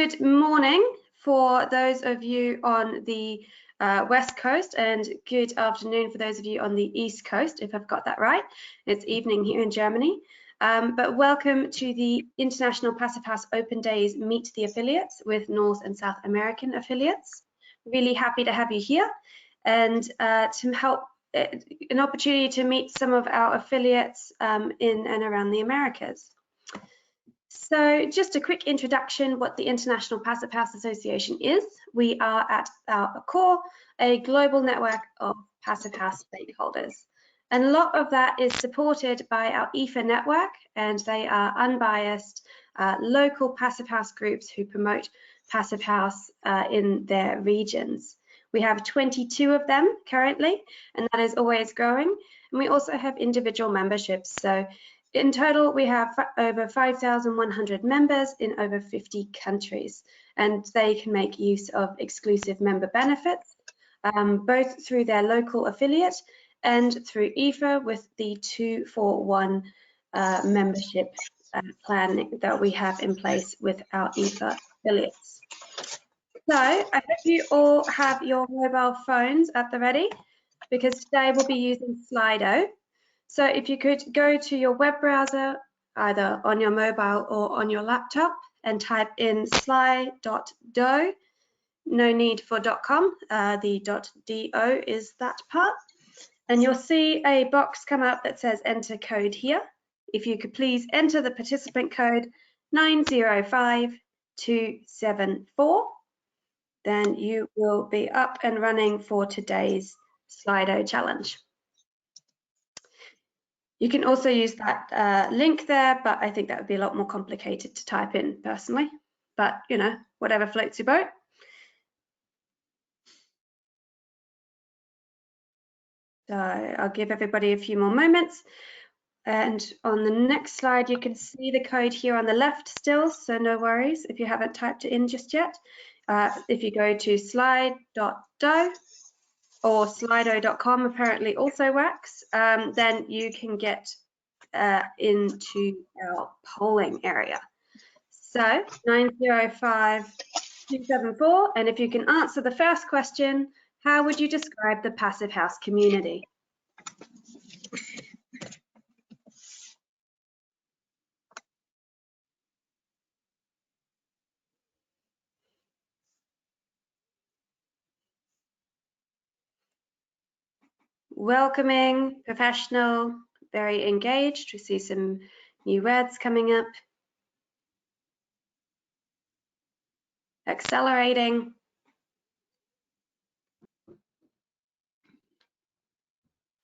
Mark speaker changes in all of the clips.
Speaker 1: Good morning for those of you on the West Coast, and good afternoon for those of you on the East Coast, if I've got that right. It's evening here in Germany. But welcome to the International Passive House Open Days Meet the Affiliates with North and South American affiliates. Really happy to have you here and to help an opportunity to meet some of our affiliates in and around the Americas. So just a quick introduction what the International Passive House Association is. We are at our core a global network of passive house stakeholders. And a lot of that is supported by our iPHA network, and they are unbiased local passive house groups who promote passive house in their regions. We have 22 of them currently, and that is always growing. And we also have individual memberships. So in total, we have over 5,100 members in over 50 countries, and they can make use of exclusive member benefits, both through their local affiliate and through iPHA with the 2-for-1 membership plan that we have in place with our iPHA affiliates. So I hope you all have your mobile phones at the ready, because today we'll be using Slido. So if you could go to your web browser, either on your mobile or on your laptop, and type in sly.do, no need for .com, the .do is that part, and you'll see a box come up that says enter code here. If you could please enter the participant code 905274, then you will be up and running for today's Slido challenge. You can also use that link there, but I think that would be a lot more complicated to type in personally. But, you know, whatever floats your boat. So I'll give everybody a few more moments. And on the next slide, you can see the code here on the left still, so no worries if you haven't typed it in just yet. If you go to slide.do, or slido.com apparently also works, then you can get into our polling area. So 905274, and if you can answer the first question, how would you describe the passive house community? Welcoming, professional, very engaged. We see some new words coming up. Accelerating.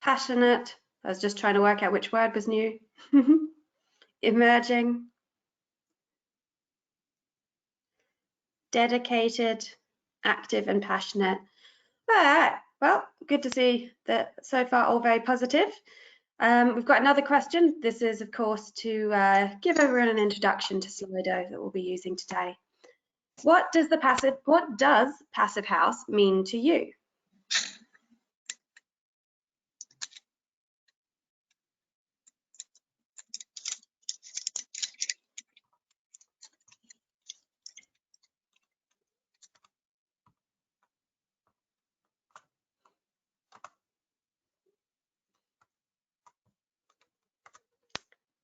Speaker 1: Passionate. I was just trying to work out which word was new. Emerging. Dedicated, active and passionate. All right. Well, good to see that so far all very positive. We've got another question. This is, of course, to give everyone an introduction to Slido that we'll be using today. What does passive house mean to you?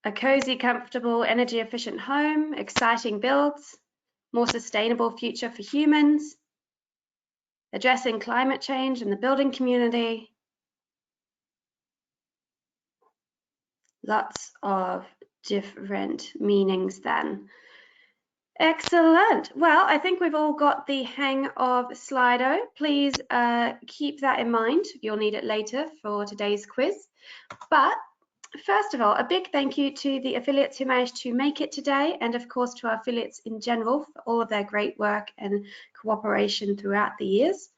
Speaker 1: A cozy, comfortable, energy-efficient home, exciting builds, more sustainable future for humans, addressing climate change in the building community. Lots of different meanings then. Excellent. Well, I think we've all got the hang of Slido. Please keep that in mind. You'll need it later for today's quiz. But first of all, a big thank you to the affiliates who managed to make it today, and of course to our affiliates in general for all of their great work and cooperation throughout the years.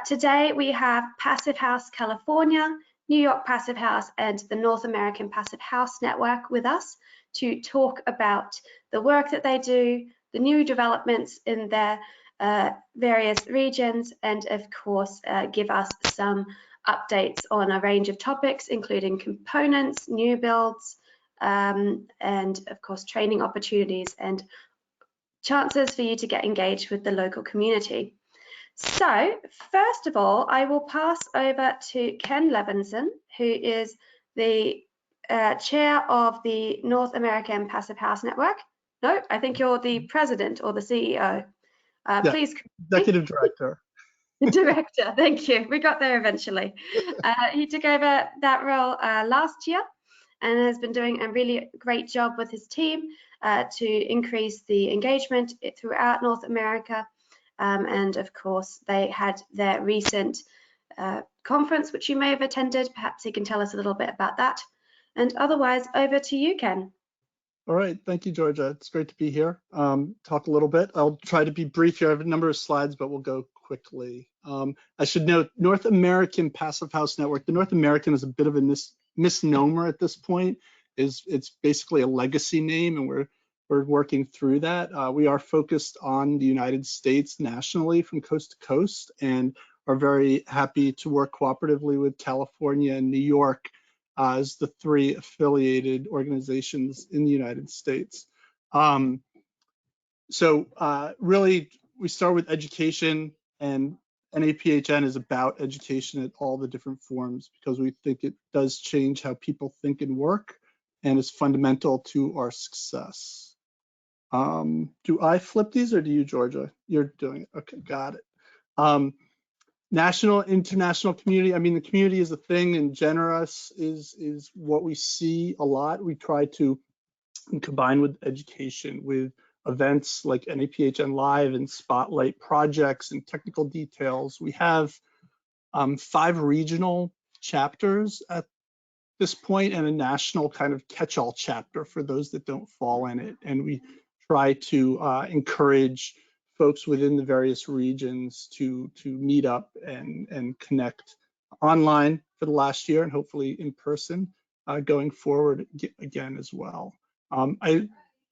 Speaker 1: Today we have Passive House California, New York Passive House, and the North American Passive House Network with us to talk about the work that they do, the new developments in their various regions, and of course give us some updates on a range of topics, including components, new builds, and of course training opportunities and chances for you to get engaged with the local community. So first of all, I will pass over to Ken Levinson, who is the chair of the North American Passive House Network. No, I think you're the president or the CEO.
Speaker 2: Yeah,
Speaker 1: please.
Speaker 2: Executive Director.
Speaker 1: Director, thank you. We got there eventually. He took over that role last year and has been doing a really great job with his team to increase the engagement throughout North America. And of course, they had their recent conference, which you may have attended. Perhaps he can tell us a little bit about that. And otherwise, over to you, Ken.
Speaker 2: All right, thank you, Georgia. It's great to be here. Talk a little bit. I'll try to be brief here. I have a number of slides, but we'll go quickly. I should note, North American Passive House Network. The North American is a bit of a misnomer at this point. It's basically a legacy name, and we're working through that. We are focused on the United States nationally from coast to coast, and are very happy to work cooperatively with California and New York as the 3 affiliated organizations in the United States. Really, we start with education, and NAPHN is about education at all the different forms because we think it does change how people think and work, and is fundamental to our success. Do I flip these, or do you, Georgia? You're doing it. Okay, got it. National, international community. I mean, the community is a thing, and generous is what we see a lot. We try to combine with education, with events like NAPHN Live and Spotlight projects and technical details. We have 5 regional chapters at this point, and a national kind of catch-all chapter for those that don't fall in it. And we try to encourage folks within the various regions to meet up and connect online for the last year, and hopefully in person going forward again as well.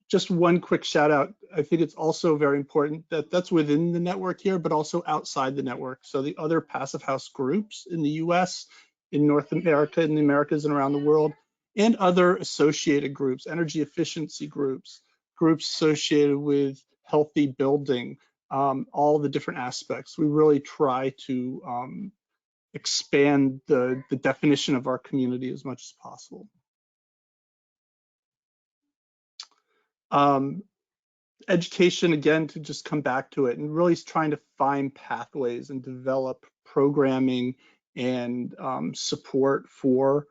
Speaker 2: Just one quick shout out. I think it's also very important that that's within the network here, but also outside the network. So the other Passive House groups in the US, in North America, in the Americas and around the world, and other associated groups, energy efficiency groups, groups associated with healthy building, all the different aspects. We really try to expand the definition of our community as much as possible. Education, again, to just come back to it, and really trying to find pathways and develop programming and support for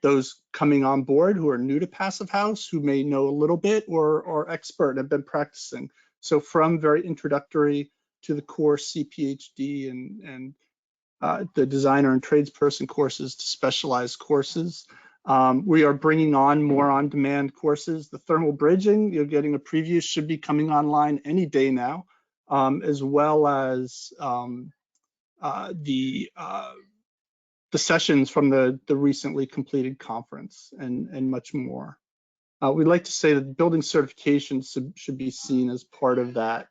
Speaker 2: those coming on board who are new to Passive House, who may know a little bit or are expert and have been practicing. So from very introductory to the core CPHD and the designer and tradesperson courses to specialized courses. We are bringing on more on-demand courses. The thermal bridging, you're getting a preview, should be coming online any day now, as well as the sessions from the recently completed conference and much more. We'd like to say that building certifications should be seen as part of that,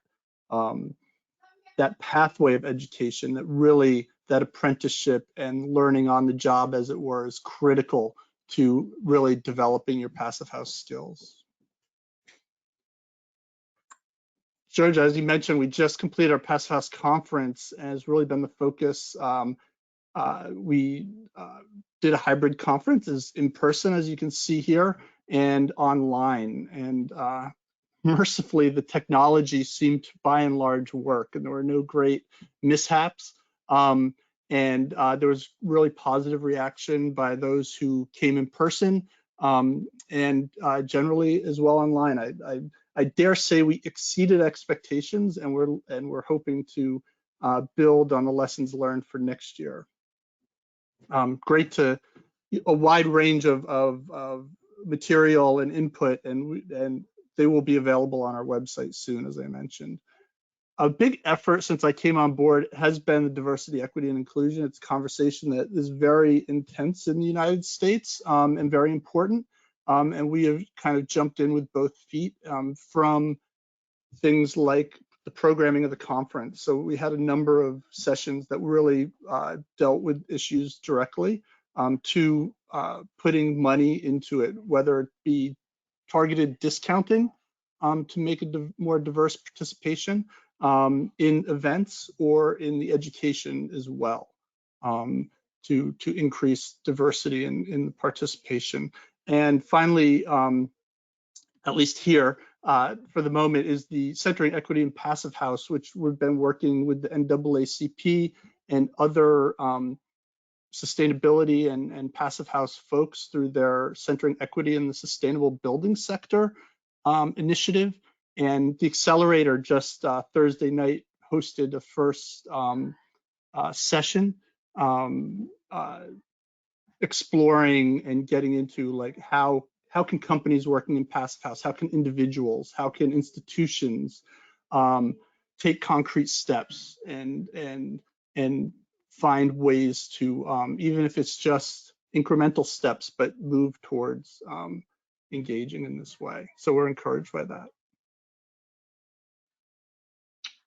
Speaker 2: that pathway of education, that really, that apprenticeship and learning on the job, as it were, is critical to really developing your Passive House skills. George, as you mentioned, we just completed our Passive House conference, and it's really been the focus. We did a hybrid conference, is in person, as you can see here, and online. And mercifully, the technology seemed to, by and large, work, and there were no great mishaps. And there was really positive reaction by those who came in person, and generally as well online. I dare say we exceeded expectations, and we're hoping to build on the lessons learned for next year. Great to a wide range of material and input, and they will be available on our website soon, as I mentioned. A big effort since I came on board has been the diversity, equity, and inclusion. It's a conversation that is very intense in the United States and very important. And we have kind of jumped in with both feet from things like the programming of the conference. So we had a number of sessions that really dealt with issues directly, to putting money into it, whether it be targeted discounting to make a more diverse participation in events or in the education as well, to increase diversity in the participation. And finally, at least here, for the moment, is the Centering Equity in Passive House, which we've been working with the NAACP and other sustainability and passive house folks through their Centering Equity in the Sustainable Building Sector initiative. And the accelerator just Thursday night hosted a first session exploring and getting into like how can companies working in passive house, how can individuals, how can institutions take concrete steps and find ways to, even if it's just incremental steps, but move towards engaging in this way. So we're encouraged by that.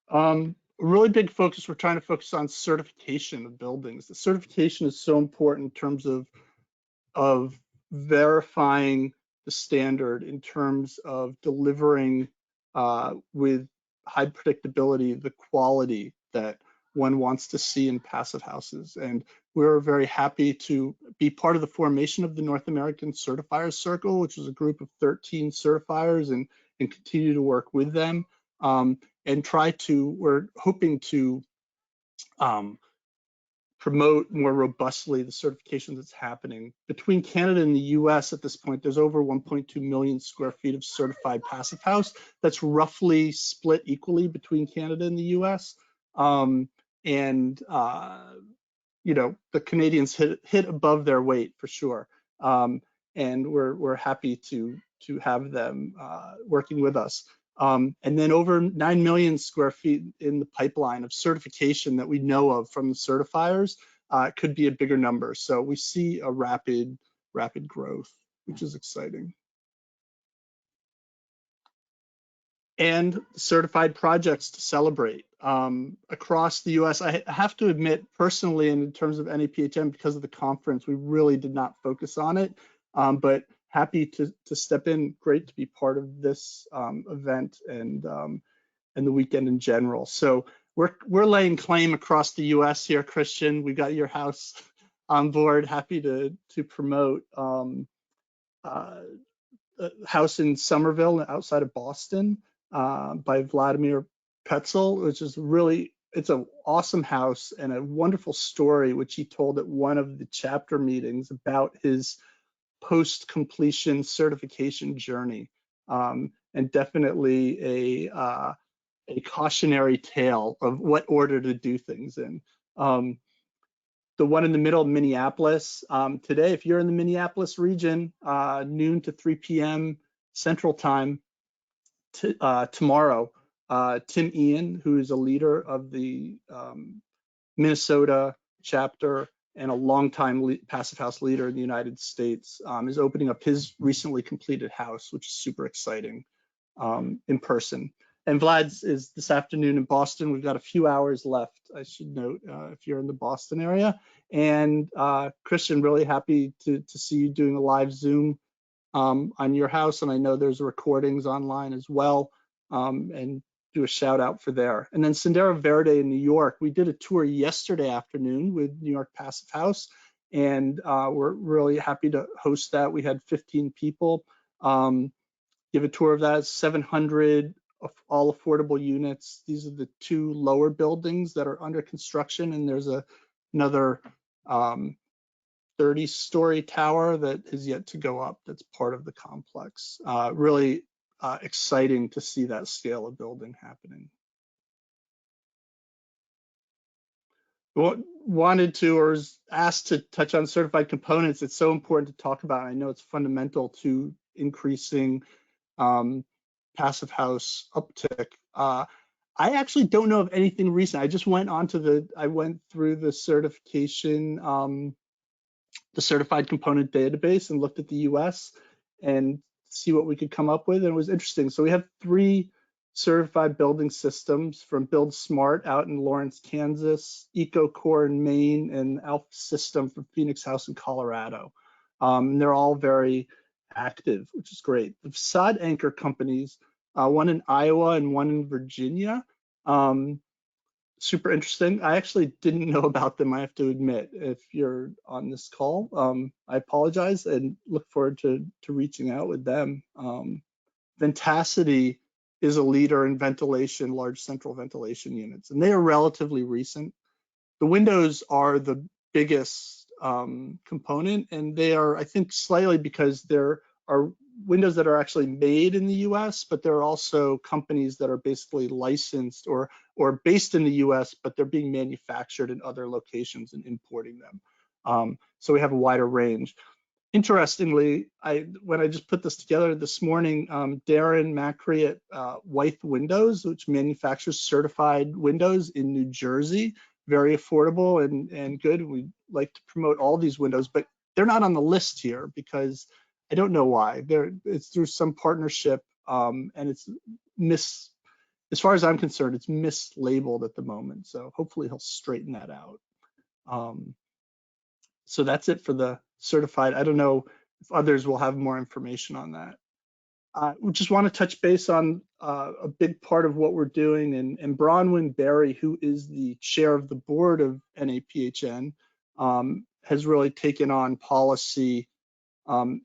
Speaker 2: A really big focus, we're trying to focus on certification of buildings. The certification is so important in terms of verifying the standard, in terms of delivering with high predictability the quality that one wants to see in passive houses. And we're very happy to be part of the formation of the North American Certifiers Circle, which is a group of 13 certifiers, and continue to work with them and we're hoping to promote more robustly the certification that's happening. Between Canada and the US at this point, there's over 1.2 million square feet of certified passive house. That's roughly split equally between Canada and the US. You know, the Canadians hit above their weight for sure. And we're happy to have them working with us. And then over 9 million square feet in the pipeline of certification that we know of from the certifiers. It could be a bigger number. So we see a rapid growth, which is exciting. And certified projects to celebrate across the US. I have to admit personally, and in terms of NAPHN, because of the conference, we really did not focus on it, but happy to step in. Great to be part of this event and the weekend in general. So we're laying claim across the US here, Christian. We got your house on board. Happy to promote a house in Somerville outside of Boston by Vladimir Petzel, which is really, it's an awesome house and a wonderful story, which he told at one of the chapter meetings about his post-completion certification journey, and definitely a cautionary tale of what order to do things in. The one in the middle of Minneapolis, today, if you're in the Minneapolis region, noon to 3 p.m. Central Time, tomorrow, Tim Ian, who is a leader of the Minnesota chapter and a longtime passive house leader in the United States, is opening up his recently completed house, which is super exciting, in person. And Vlad's is this afternoon in Boston. We've got a few hours left, I should note, if you're in the Boston area. And Christian, really happy to see you doing a live Zoom on your house. And I know there's recordings online as well, and do a shout out for there. And then Sendero Verde in New York, we did a tour yesterday afternoon with New York Passive House, and we're really happy to host that. We had 15 people give a tour of that. 700 all affordable units. These are the 2 lower buildings that are under construction, and there's another 30-story tower that is yet to go up that's part of the complex. Really exciting to see that scale of building happening. Wanted to, or was asked to touch on certified components. It's so important to talk about. I know it's fundamental to increasing passive house uptick. I actually don't know of anything recent. I just went through the certification, the certified component database, and looked at the US and see what we could come up with, and it was interesting. So we have 3 certified building systems from Build Smart out in Lawrence, Kansas, EcoCore in Maine, and Alpha System from Phoenix House in Colorado. They're all very active, which is great. The facade anchor companies one in Iowa and one in Virginia. Super interesting. I actually didn't know about them, I have to admit. If you're on this call, I apologize and look forward to reaching out with them. Ventacity is a leader in ventilation, large central ventilation units, and they are relatively recent. The windows are the biggest component, and they are, I think, slightly because there are windows that are actually made in the US, but there are also companies that are basically licensed or based in the US, but they're being manufactured in other locations and importing them. So we have a wider range. Interestingly, when I just put this together this morning, Darren Macri at Wythe Windows, which manufactures certified windows in New Jersey, very affordable and good. We like to promote all these windows, but they're not on the list here because I don't know why. It's through some partnership, and it's as far as I'm concerned, it's mislabeled at the moment. So hopefully he'll straighten that out. So that's it for the certified. I don't know if others will have more information on that. We just want to touch base on a big part of what we're doing, and Bronwyn Berry, who is the chair of the board of NAPHN, has really taken on policy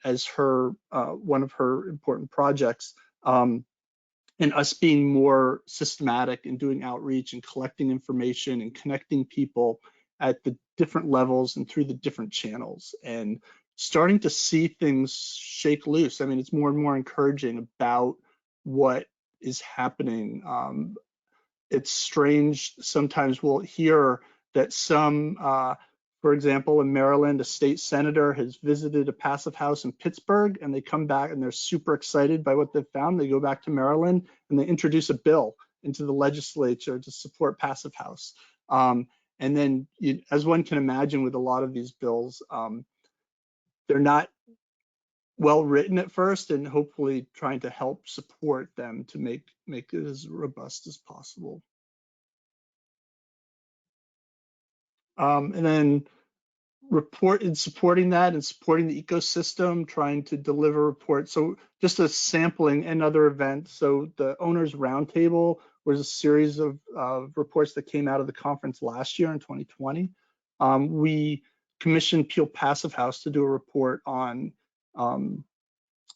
Speaker 2: as her one of her important projects, and us being more systematic in doing outreach and collecting information and connecting people at the different levels and through the different channels, and starting to see things shake loose. I mean, it's more and more encouraging about what is happening. It's strange, sometimes we'll hear that some, for example, in Maryland, a state senator has visited a passive house in Pittsburgh, and they come back and they're super excited by what they've found. They go back to Maryland and they introduce a bill into the legislature to support passive house. And then, as one can imagine with a lot of these bills, they're not well written at first, and hopefully trying to help support them to make it as robust as possible. And then supporting that and supporting the ecosystem, trying to deliver reports. So just a sampling and other events. So the Owners Roundtable was a series of reports that came out of the conference last year in 2020. We commissioned Peel Passive House to do a report on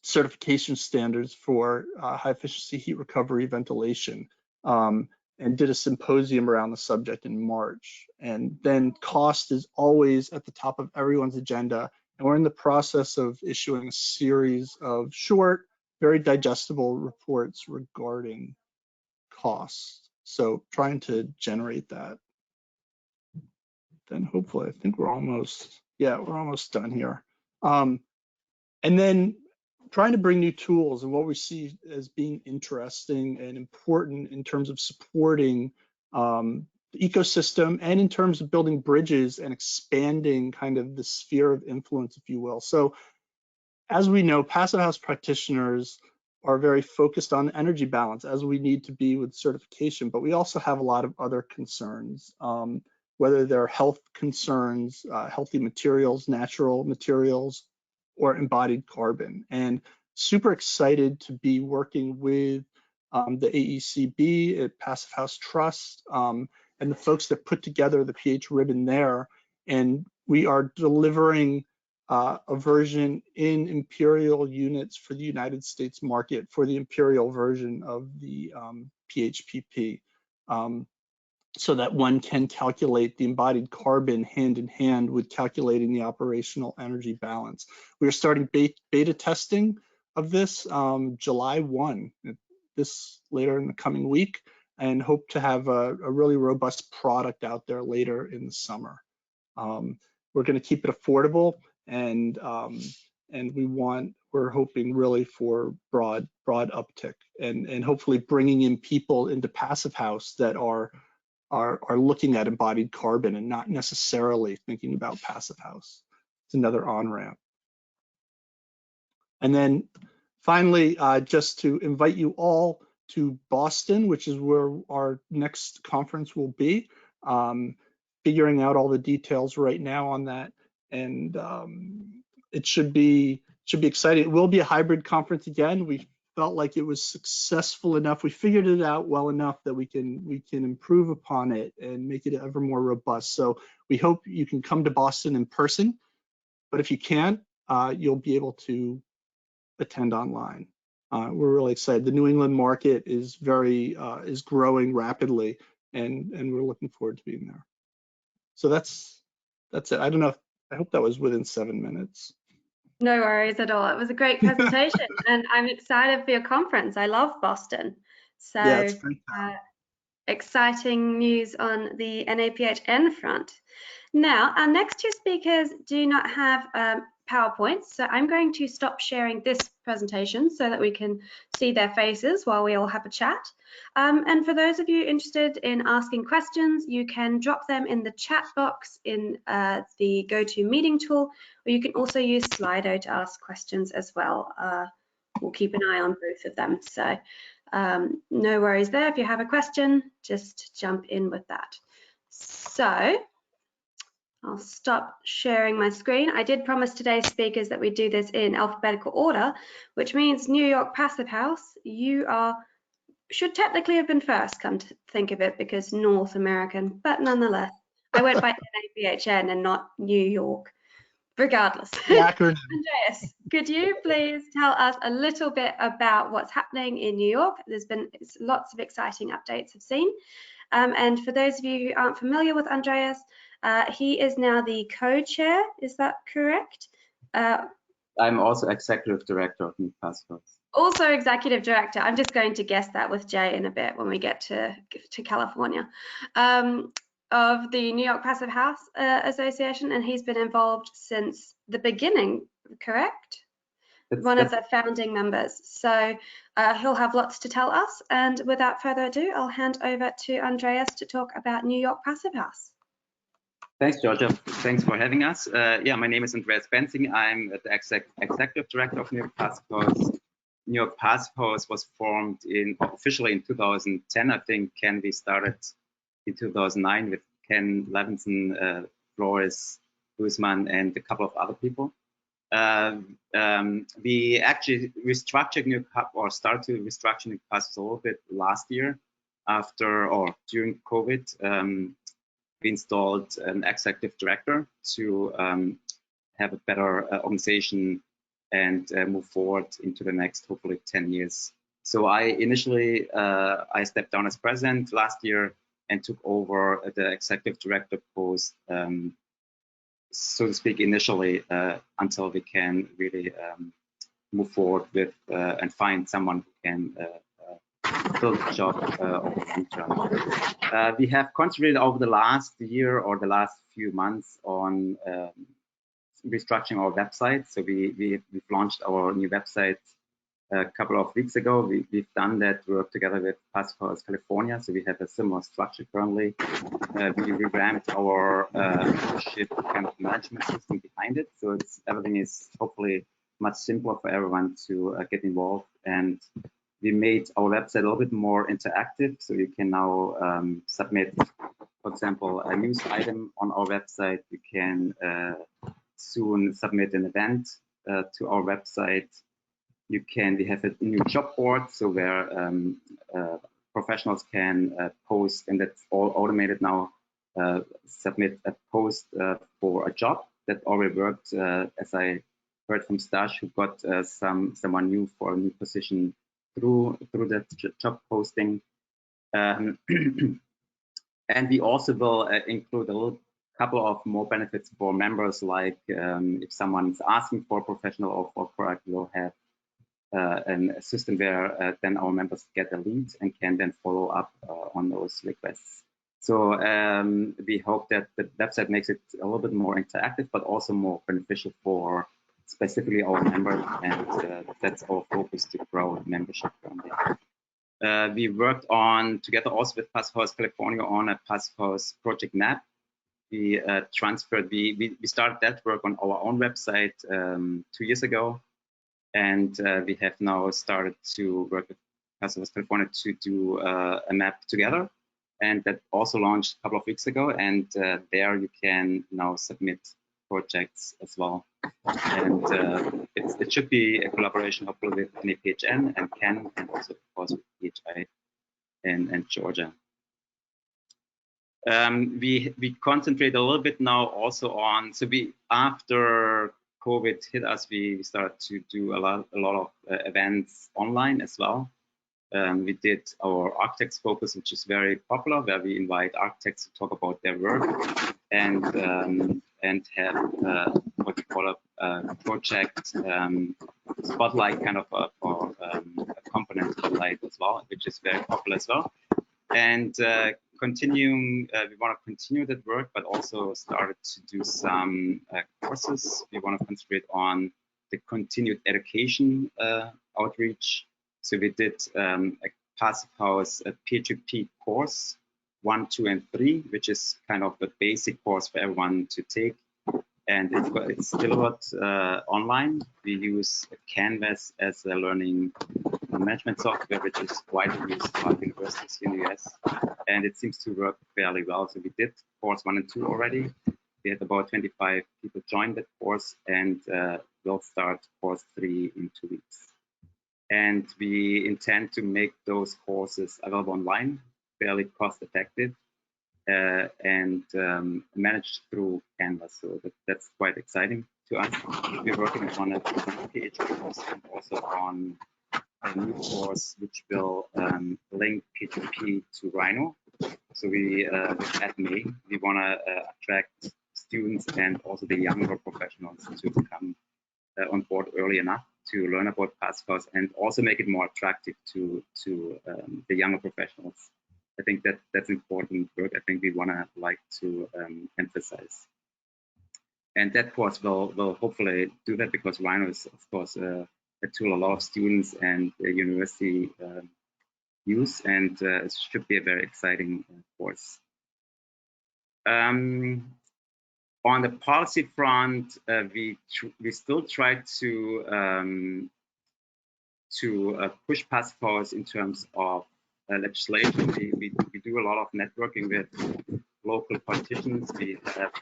Speaker 2: certification standards for high efficiency heat recovery ventilation, and did a symposium around the subject in March. And then cost is always at the top of everyone's agenda. And we're in the process of issuing a series of short, very digestible reports regarding costs. So trying to generate that. Then hopefully, I think we're almost done here. And then trying to bring new tools and what we see as being interesting and important in terms of supporting the ecosystem and in terms of building bridges and expanding kind of the sphere of influence, if you will. So as we know, passive house practitioners are very focused on energy balance, as we need to be with certification, but we also have a lot of other concerns, whether they're health concerns, healthy materials, natural materials, or embodied carbon. And super excited to be working with the AECB at Passive House Trust, and the folks that put together the pH ribbon there. And we are delivering a version in imperial units for the United States market for the imperial version of the PHPP. So that one can calculate the embodied carbon hand in hand with calculating the operational energy balance. We are starting beta testing of this July 1, this later in the coming week, and hope to have a really robust product out there later in the summer. We're going to keep it affordable, and we're hoping really for broad uptick, and hopefully bringing in people into passive house that are looking at embodied carbon and not necessarily thinking about passive house. It's another on-ramp. And then finally, just to invite you all to Boston, which is where our next conference will be. Figuring out all the details right now on that, and it should be exciting. It will be a hybrid conference again. We felt like it was successful enough. We figured it out well enough that we can improve upon it and make it ever more robust. So we hope you can come to Boston in person, but if you can't, you'll be able to attend online. We're really excited. The New England market is growing rapidly, and we're looking forward to being there. So that's it. I don't know. I hope that was within 7 minutes.
Speaker 1: No worries at all. It was a great presentation, and I'm excited for your conference. I love Boston. So
Speaker 2: yeah, it's great.
Speaker 1: Exciting news on the NAPHN front. Now, our next two speakers do not have PowerPoints, so I'm going to stop sharing this presentation so that we can see their faces while we all have a chat. And for those of you interested in asking questions, you can drop them in the chat box in the GoToMeeting tool, or you can also use Slido to ask questions as well. We'll keep an eye on both of them. So no worries there. If you have a question, just jump in with that. So I'll stop sharing my screen. I did promise today's speakers that we do this in alphabetical order, which means New York Passive House, you should technically have been first, come to think of it, because North American, but nonetheless, I went by NAPHN and not New York. Regardless. Andreas, could you please tell us a little bit about what's happening in New York? There's been lots of exciting updates I've seen. And for those of you who aren't familiar with Andreas, he is now the co-chair, is that correct?
Speaker 3: I'm also executive director of New Passive House.
Speaker 1: Also executive director. I'm just going to guess that with Jay in a bit when we get to California. Of the New York Passive House Association, and he's been involved since the beginning, correct? One of the founding members. So he'll have lots to tell us. And without further ado, I'll hand over to Andreas to talk about New York Passive House.
Speaker 3: Thanks, Georgia. Thanks for having us. Yeah, my name is Andreas Benzing. I'm the executive director of New York Passive House. New York Passive House was formed officially in 2010. I think we started in 2009 with Ken Levinson, Flores, Guzman, and a couple of other people. We actually restructured New York, or started to restructure New York Passive House a little bit last year during COVID. We installed an executive director to have a better organization and move forward into the next, hopefully, 10 years. So I initially, I stepped down as president last year and took over the executive director post, so to speak, initially, until we can really move forward with and find someone who can fill the job over the long term. We have concentrated over the last year or the last few months on restructuring our website. So we've launched our new website a couple of weeks ago. We've done that work together with Passive House California, so we have a similar structure currently. We revamped our membership kind of management system behind it, so everything is hopefully much simpler for everyone to get involved. And we made our website a little bit more interactive, so you can now submit, for example, a news item on our website. You can soon submit an event to our website. We have a new job board, so where professionals can post, and that's all automated now, submit a post for a job that already worked, as I heard from Stash, who got someone new for a new position through that job posting. And we also will include a couple of more benefits for members, like if someone's asking for a professional or for a product, we'll have an system where then our members get a lead and can then follow up on those requests. So we hope that the website makes it a little bit more interactive, but also more beneficial for specifically our members, and that's our focus, to grow membership from there. We worked on, together also with Passive House California, on a Passive House Project NAPHN. We transferred, we started that work on our own website 2 years ago. And we have now started to work with Passive House California to do a map together. And that also launched a couple of weeks ago. And there you can now submit projects as well. And it should be a collaboration, hopefully, with NAPHN and CAN, and also, of course, with PHI and Georgia. We concentrate a little bit now also on, so after COVID hit us, we started to do a lot of events online as well. We did our architects focus, which is very popular, where we invite architects to talk about their work and have what we call a project spotlight kind of for a component light as well, which is very popular as well. And continuing, we want to continue that work, but also started to do some courses. We want to concentrate on the continued education outreach. So we did a Passive House a P2P course, 1, 2, and 3, which is kind of the basic course for everyone to take. And it's delivered online. We use Canvas as a learning management software, which is widely used by universities in the US. And it seems to work fairly well. So we did course 1 and 2 already. We had about 25 people join that course, and we'll start course 3 in 2 weeks. And we intend to make those courses available online, fairly cost effective, and managed through Canvas. So that's quite exciting to us. We're working on a PHP course and also on a new course which will link P2P to Rhino. So we, at May, we want to attract students and also the younger professionals to come on board early enough to learn about Passive House and also make it more attractive to the younger professionals. I think that's important work. I think we want to emphasize. And that course will hopefully do that, because Rhino is, of course, a tool a lot of students and the university use, and it should be a very exciting course. On the policy front, we still try to push Passive House in terms of legislation. We do a lot of networking with local politicians. We have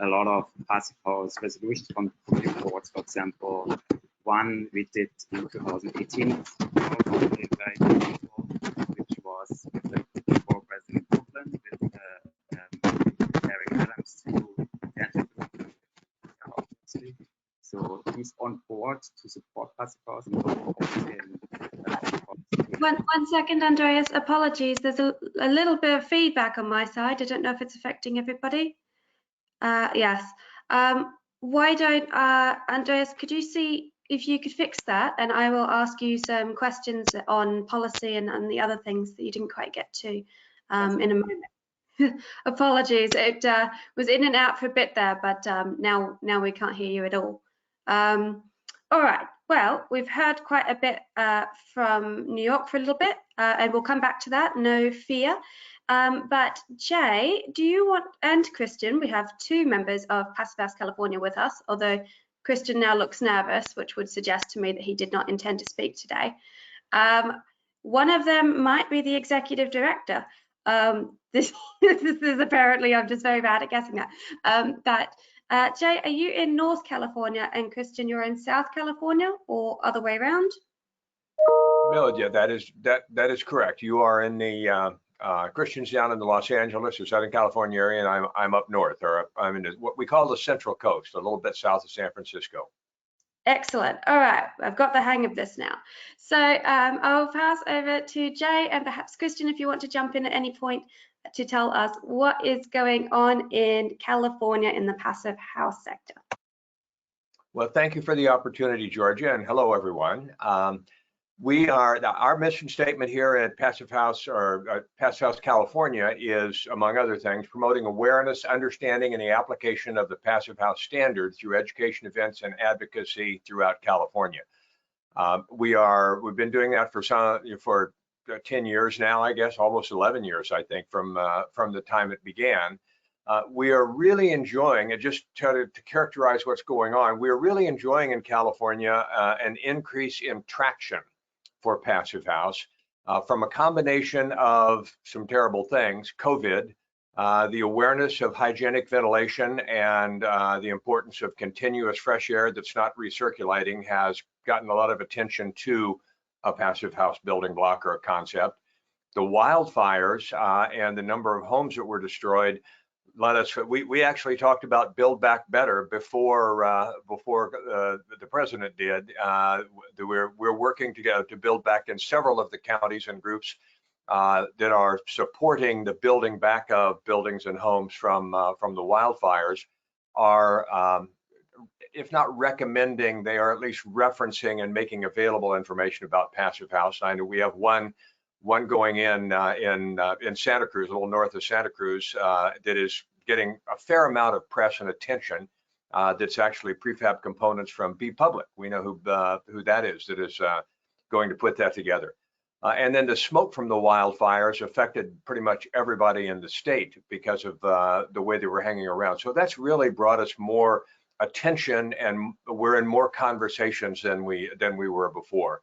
Speaker 3: a lot of Passive House resolutions from reports. For example, one we did in 2018, which was with former President Brooklyn, with Eric Adams, so he's on board to support Passive House.
Speaker 1: One second, Andreas. Apologies. There's a little bit of feedback on my side. I don't know if it's affecting everybody. Yes. Why don't Andreas? Could you see if you could fix that, and I will ask you some questions on policy and the other things that you didn't quite get to in a moment. Apologies, it was in and out for a bit there, but now we can't hear you at all. All right, well, we've heard quite a bit from New York for a little bit, and we'll come back to that, no fear. But Jay, do you want, and Christian, we have 2 members of Passive House California with us, although Christian now looks nervous, which would suggest to me that he did not intend to speak today. One of them might be the executive director. This is apparently, I'm just very bad at guessing that. But Jay, are you in North California and Christian, you're in South California, or other way around?
Speaker 4: Melinda, that is correct. You are in the Christian's down in the Los Angeles or Southern California area, and I'm up north, or I'm in what we call the Central Coast, a little bit south of San Francisco.
Speaker 1: Excellent. All right, I've got the hang of this now. So I'll pass over to Jay, and perhaps Christian, if you want to jump in at any point to tell us what is going on in California in the Passive House sector.
Speaker 4: Well, thank you for the opportunity, Georgia, and hello, everyone. Our mission statement here at Passive House, or Passive House California, is, among other things, promoting awareness, understanding, and the application of the Passive House standard through education events and advocacy throughout California. We've been doing that for 10 years now, I guess, almost 11 years, I think, from the time it began. We are really enjoying, and just to characterize what's going on, we are really enjoying in California an increase in traction for Passive House from a combination of some terrible things, COVID, The awareness of hygienic ventilation and the importance of continuous fresh air that's not recirculating has gotten a lot of attention to a passive house building block or a concept. The wildfires and the number of homes that were destroyed led us. We actually talked about Build Back Better before the president did. We're working together to build back in several of the counties and groups that are supporting the building back of buildings and homes from the wildfires are, if not recommending, they are at least referencing and making available information about passive house. I know we have one going in Santa Cruz, a little north of Santa Cruz, that is getting a fair amount of press and attention. That's actually prefab components from B Public. We know who that is going to put that together. And then the smoke from the wildfires affected pretty much everybody in the state because of the way they were hanging around. So that's really brought us more attention, and we're in more conversations than we were before.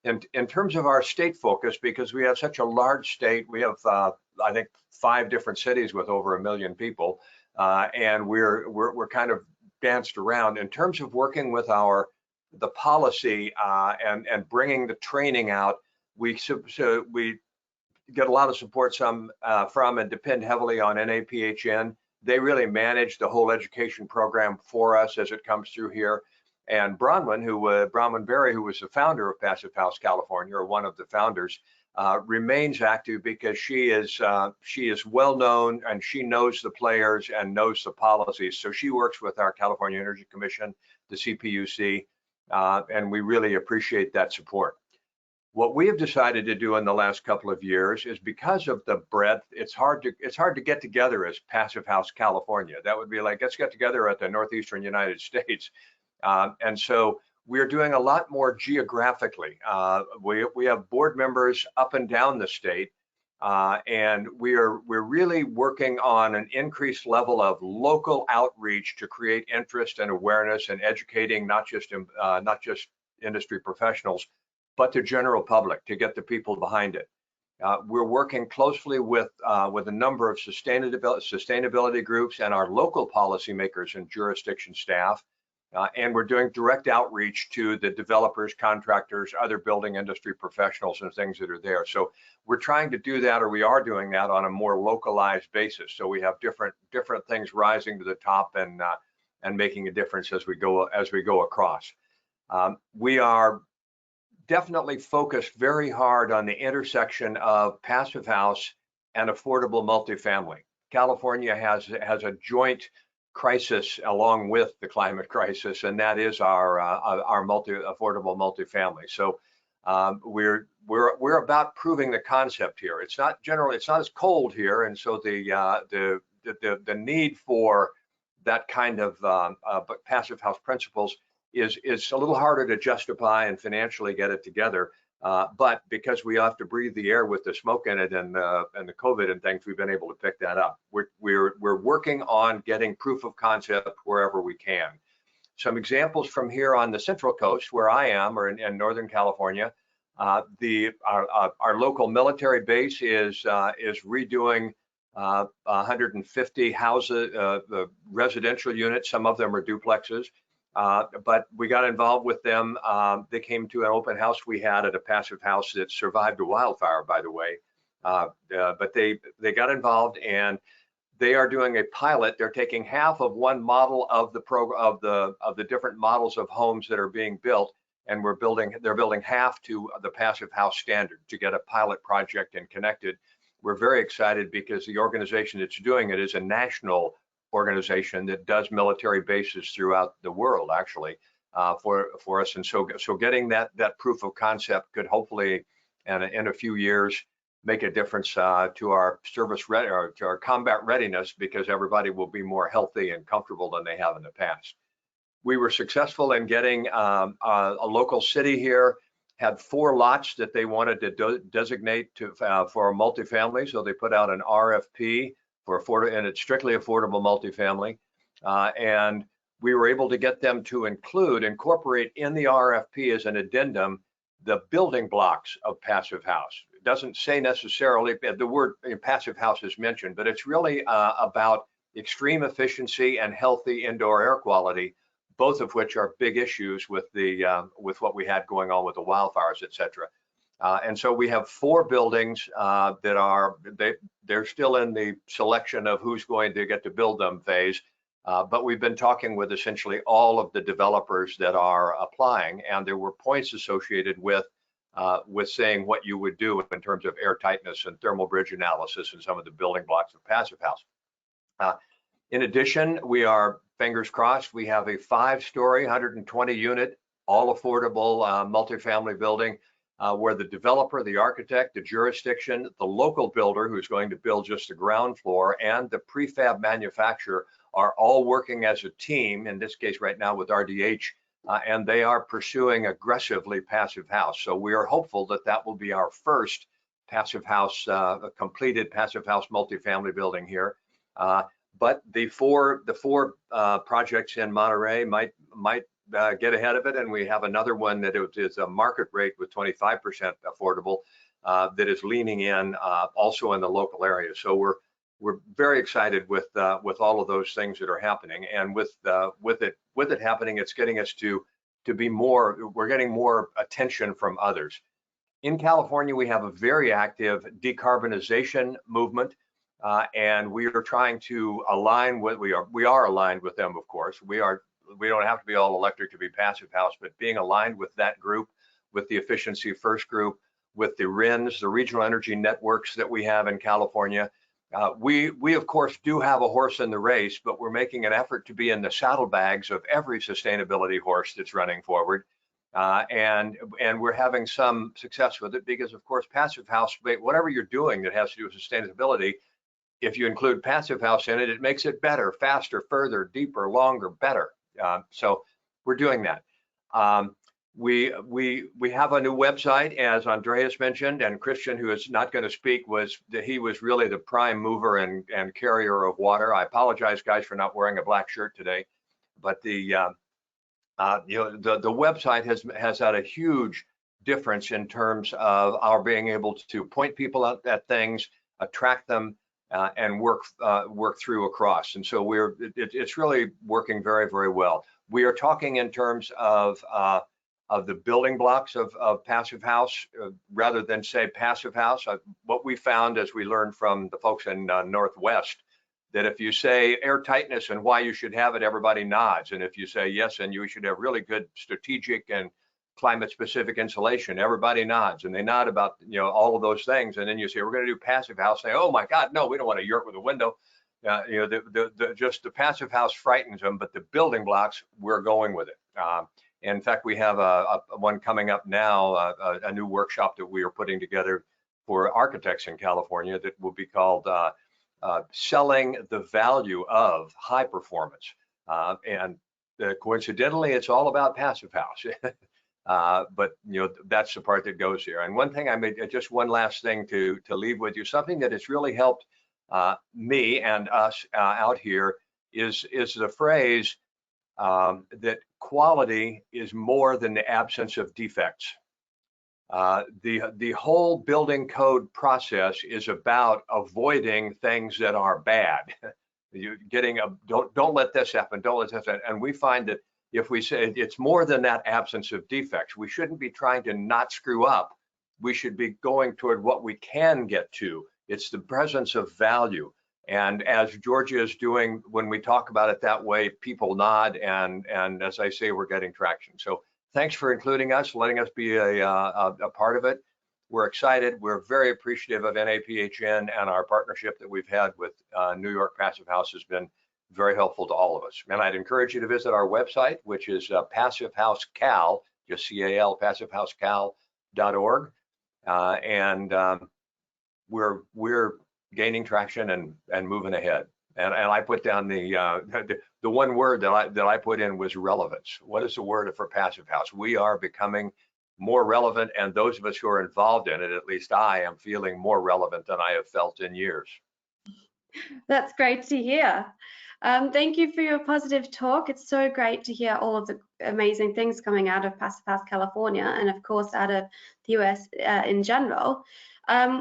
Speaker 4: In terms of our state focus, because we have such a large state, we have I think 5 different cities with over 1 million people, and we're kind of danced around in terms of working with the policy and bringing the training out. We get a lot of support from and depend heavily on NAPHN. They really manage the whole education program for us as it comes through here. And Bronwyn Berry, who was the founder of Passive House California, or one of the founders, remains active because she is well known and she knows the players and knows the policies. So she works with our California Energy Commission, the CPUC, and we really appreciate that support. What we have decided to do in the last couple of years is, because of the breadth, it's hard to get together as Passive House California. That would be like, let's get together at the Northeastern United States. And so we're doing a lot more geographically. We have board members up and down the state, and we're really working on an increased level of local outreach to create interest and awareness and educating not just industry professionals, but the general public, to get the people behind it. We're working closely with a number of sustainability groups and our local policymakers and jurisdiction staff. And we're doing direct outreach to the developers, contractors, other building industry professionals and things that are there. So we're trying to do that, or we are doing that, on a more localized basis. So we have different things rising to the top and making a difference as we go across. We are definitely focused very hard on the intersection of passive house and affordable multifamily. California has a joint crisis along with the climate crisis, and that is our affordable multifamily. So we're about proving the concept here. It's not as cold here, and so the need for that kind of passive house principles is a little harder to justify and financially get it together. But because we have to breathe the air with the smoke in it and the COVID and things, we've been able to pick that up. We're working on getting proof of concept wherever we can. Some examples from here on the Central Coast, where I am, or in Northern California, our local military base is redoing 150 houses, the residential units. Some of them are duplexes. But we got involved with them. They came to an open house we had at a passive house that survived a wildfire, by the way. But they got involved, and they are doing a pilot. They're taking half of one model of the different models of homes that are being built, and they're building half to the passive house standard to get a pilot project and connected. We're very excited because the organization that's doing it is a national organization that does military bases throughout the world, actually, for us. And so getting that proof of concept could hopefully, in a few years, make a difference to our to our combat readiness, because everybody will be more healthy and comfortable than they have in the past. We were successful in getting a local city here, had 4 lots that they wanted to designate for a multifamily, so they put out an RFP and it's strictly affordable multifamily. And we were able to get them to incorporate in the RFP as an addendum the building blocks of passive house. doesn't say necessarily, the word passive house is mentioned, but it's really about extreme efficiency and healthy indoor air quality, both of which are big issues with with what we had going on with the wildfires, et cetera. And so we have 4 buildings that are, they're still in the selection of who's going to get to build them phase. But we've been talking with essentially all of the developers that are applying, and there were points associated with saying what you would do in terms of air tightness and thermal bridge analysis and some of the building blocks of passive house. In addition, we are, fingers crossed, we have a 5-story, 120-unit, all affordable multifamily building where the developer, the architect, the jurisdiction, the local builder who's going to build just the ground floor, and the prefab manufacturer are all working as a team, in this case right now with RDH, and they are pursuing aggressively passive house. So we are hopeful that that will be our first passive house, completed passive house multifamily building here. But the four projects in Monterey might get ahead of it, and we have another one that is a market rate with 25% affordable that is leaning in also in the local area. So we're very excited with all of those things that are happening, and with it happening, it's getting us to be more. We're getting more attention from others. In California, we have a very active decarbonization movement, and we are trying to align with. We are aligned with them, of course. We don't have to be all electric to be passive house, but being aligned with that group, with the Efficiency First group, with the RINs, the regional energy networks that we have in California. We of course do have a horse in the race, but we're making an effort to be in the saddlebags of every sustainability horse that's running forward. And we're having some success with it because, of course, passive house, whatever you're doing that has to do with sustainability, if you include passive house in it, it makes it better, faster, further, deeper, longer, better. So we're doing that. We have a new website, as Andreas mentioned, and Christian, who is not going to speak, he was really the prime mover and carrier of water. I apologize, guys, for not wearing a black shirt today, but the website has had a huge difference in terms of our being able to point people out at things, attract them, and work through across. And so it's really working very, very well. We are talking in terms of the building blocks of passive house rather than say passive house. What we found, as we learned from the folks in Northwest, that if you say air tightness and why you should have it, everybody nods. And if you say yes, and you should have really good strategic and climate specific insulation, everybody nods, and they nod about all of those things. And then you say we're going to do passive house, say, oh my God, no, we don't want a yurt with a window. Just the passive house frightens them, but the building blocks, we're going with it. In fact, we have one coming up now, a new workshop that we are putting together for architects in California that will be called Selling the Value of High Performance. And coincidentally, it's all about passive house. But that's the part that goes here. And one thing just one last thing to leave with you, something that has really helped me and us out here is the phrase that quality is more than the absence of defects. The whole building code process is about avoiding things that are bad. Don't let this happen, don't let this happen. And we find that if we say it's more than that absence of defects, we shouldn't be trying to not screw up. We should be going toward what we can get to. It's the presence of value. And as Georgia is doing, when we talk about it that way, people nod, and as I say, we're getting traction. So thanks for including us, letting us be a part of it. We're excited. We're very appreciative of NAPHN, and our partnership that we've had with New York Passive House has been very helpful to all of us. And I'd encourage you to visit our website, which is Passive House Cal, just CAL, passivehousecal.org. We're gaining traction and moving ahead. And I put down the one word that I put in was relevance. What is the word for passive house? We are becoming more relevant, and those of us who are involved in it, at least I am feeling more relevant than I have felt in years.
Speaker 1: That's great to hear. Thank you for your positive talk. It's so great to hear all of the amazing things coming out of Passive House California, and of course out of the US in general.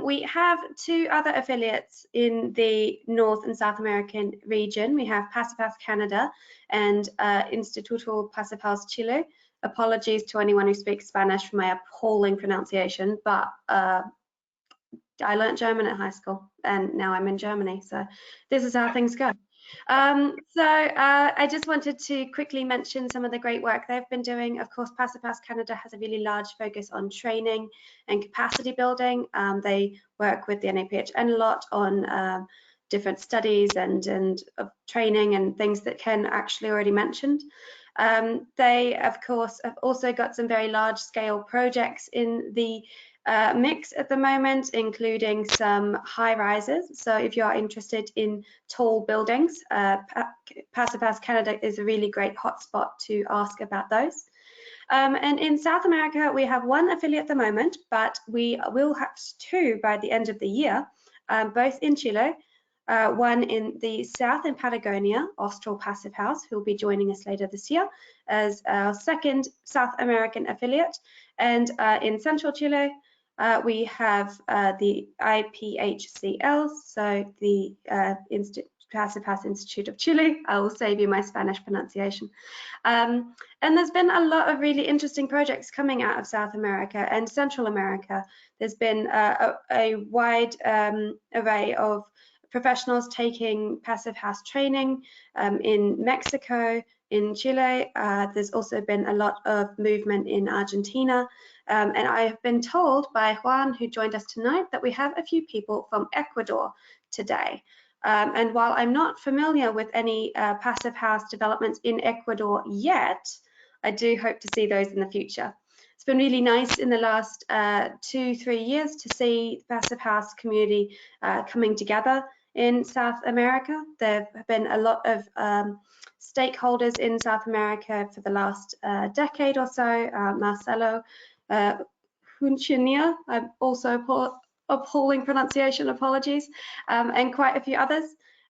Speaker 1: We have two other affiliates in the North and South American region. We have Passive House Canada and Instituto Passive House Chile. Apologies to anyone who speaks Spanish for my appalling pronunciation, but I learned German at high school and now I'm in Germany, so this is how things go. I just wanted to quickly mention some of the great work they've been doing. Of course, Passive House Canada has a really large focus on training and capacity building. They work with the NAPHN a lot on different studies and training and things that Ken actually already mentioned. They, of course, have also got some very large scale projects in the mix at the moment, including some high rises. So if you are interested in tall buildings, Passive House Canada is a really great hotspot to ask about those. And in South America, we have one affiliate at the moment, but we will have two by the end of the year, both in Chile. One in the south in Patagonia, Austral Passive House, who will be joining us later this year as our second South American affiliate. And in central Chile, we have the iPHCL, so the Passive House Institute of Chile. I will save you my Spanish pronunciation. And there's been a lot of really interesting projects coming out of South America and Central America. There's been a wide array of professionals taking Passive House training in Mexico, in Chile. There's also been a lot of movement in Argentina. And I have been told by Juan, who joined us tonight, that we have a few people from Ecuador today. And while I'm not familiar with any Passive House developments in Ecuador yet, I do hope to see those in the future. It's been really nice in the last 2-3 years to see the Passive House community coming together in South America. There have been a lot of stakeholders in South America for the last decade or so. Marcelo Hunchania, I'm also appalling pronunciation, apologies, and quite a few others.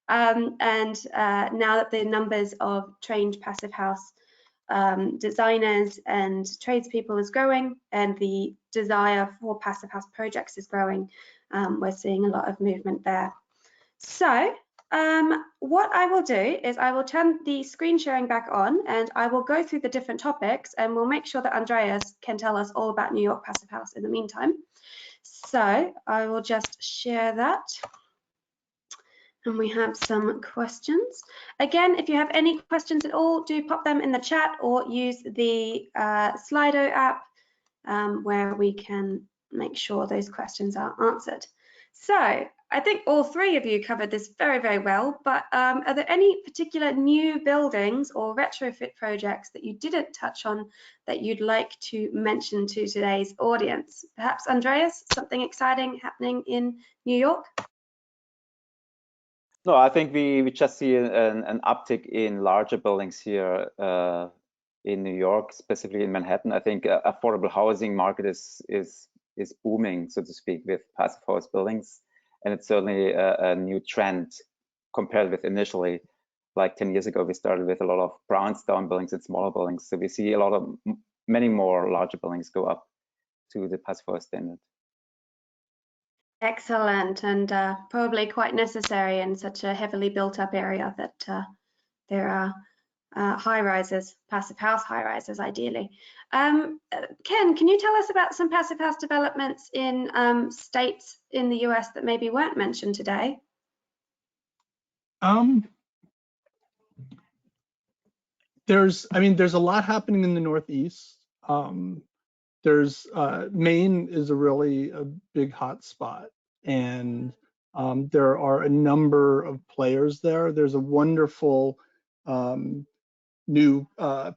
Speaker 1: And now that the numbers of trained Passive House designers and tradespeople is growing, and the desire for Passive House projects is growing, we're seeing a lot of movement there. So what I will do is I will turn the screen sharing back on and I will go through the different topics, and we'll make sure that Andreas can tell us all about New York Passive House in the meantime. So I will just share that. And we have some questions. Again, if you have any questions at all, do pop them in the chat or use the Slido app where we can make sure those questions are answered. So I think all three of you covered this very, very well, but are there any particular new buildings or retrofit projects that you didn't touch on that you'd like to mention to today's audience? Perhaps Andreas, something exciting happening in New York?
Speaker 5: No, I think we just see an uptick in larger buildings here in New York, specifically in Manhattan. I think affordable housing market is booming, so to speak, with passive house buildings, and it's certainly a new trend compared with initially, like 10 years ago, we started with a lot of brownstone buildings and smaller buildings. So we see a lot of many more larger buildings go up to the passive house standard.
Speaker 1: Excellent, and probably quite necessary in such a heavily built up area that there are high rises, passive house high rises ideally. Ken, can you tell us about some passive house developments in states in the US that maybe weren't mentioned today?
Speaker 2: There's a lot happening in the Northeast. There's Maine is a big hot spot, and there are a number of players there. There's a wonderful new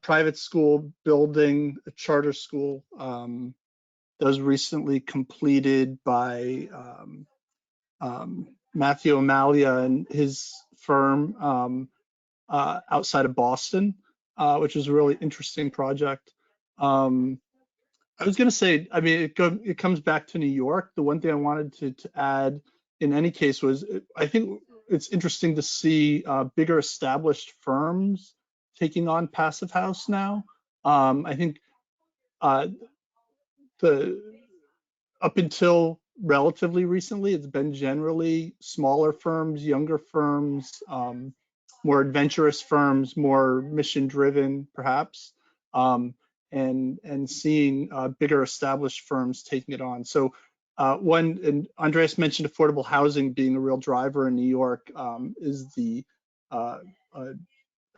Speaker 2: private school building, a charter school that was recently completed by Matthew Amalia and his firm outside of Boston, which is a really interesting project. I was going to say, it comes back to New York. The one thing I wanted to add in any case was, I think it's interesting to see bigger established firms taking on passive house now. I think up until relatively recently. It's been generally smaller firms, younger firms, more adventurous firms, more mission-driven, perhaps, and seeing bigger established firms taking it on. So and Andreas mentioned affordable housing being a real driver in New York, is the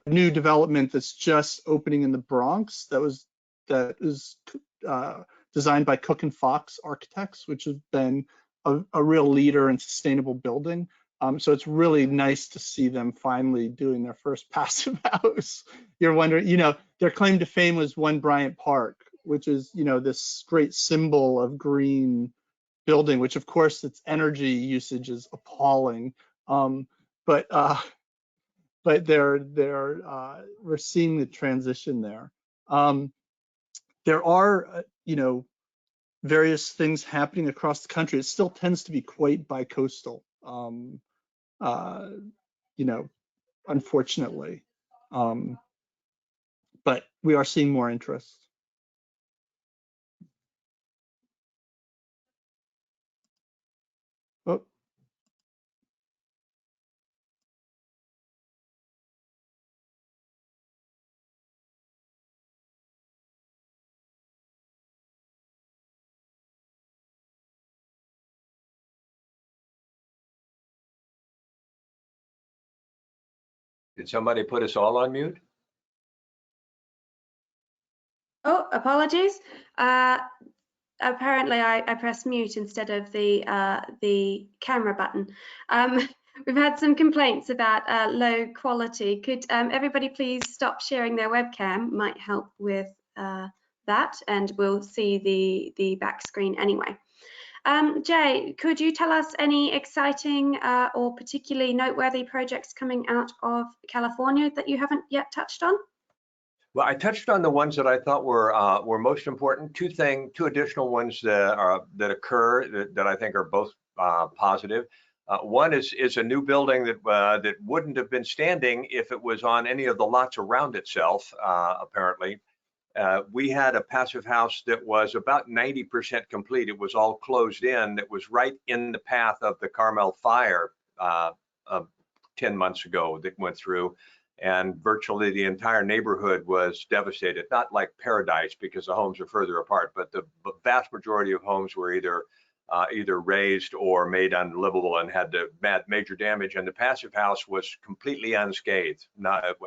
Speaker 2: new development that's just opening in the Bronx that is designed by Cook and Fox Architects, which has been a real leader in sustainable building. So it's really nice to see them finally doing their first passive house. You're wondering, their claim to fame was One Bryant Park, which is, this great symbol of green building, which of course its energy usage is appalling. But we're seeing the transition there. There are, various things happening across the country. It still tends to be quite bi-coastal, unfortunately. But we are seeing more interest. Oh.
Speaker 4: Did somebody put us all on mute?
Speaker 1: Oh, apologies. Apparently I pressed mute instead of the camera button. We've had some complaints about low quality. Could everybody please stop sharing their webcam? Might help with that, and we'll see the back screen anyway. Jay, could you tell us any exciting or particularly noteworthy projects coming out of California that you haven't yet touched on?
Speaker 4: Well, I touched on the ones that I thought were most important. Two additional ones that occur that I think are both positive. One is a new building that wouldn't have been standing if it was on any of the lots around itself. Apparently, we had a passive house that was about 90% complete. It was all closed in. That was right in the path of the Carmel fire 10 months ago that went through. And virtually the entire neighborhood was devastated. Not like paradise because the homes are further apart, but the vast majority of homes were either razed or made unlivable and had major damage. And the passive house was completely unscathed.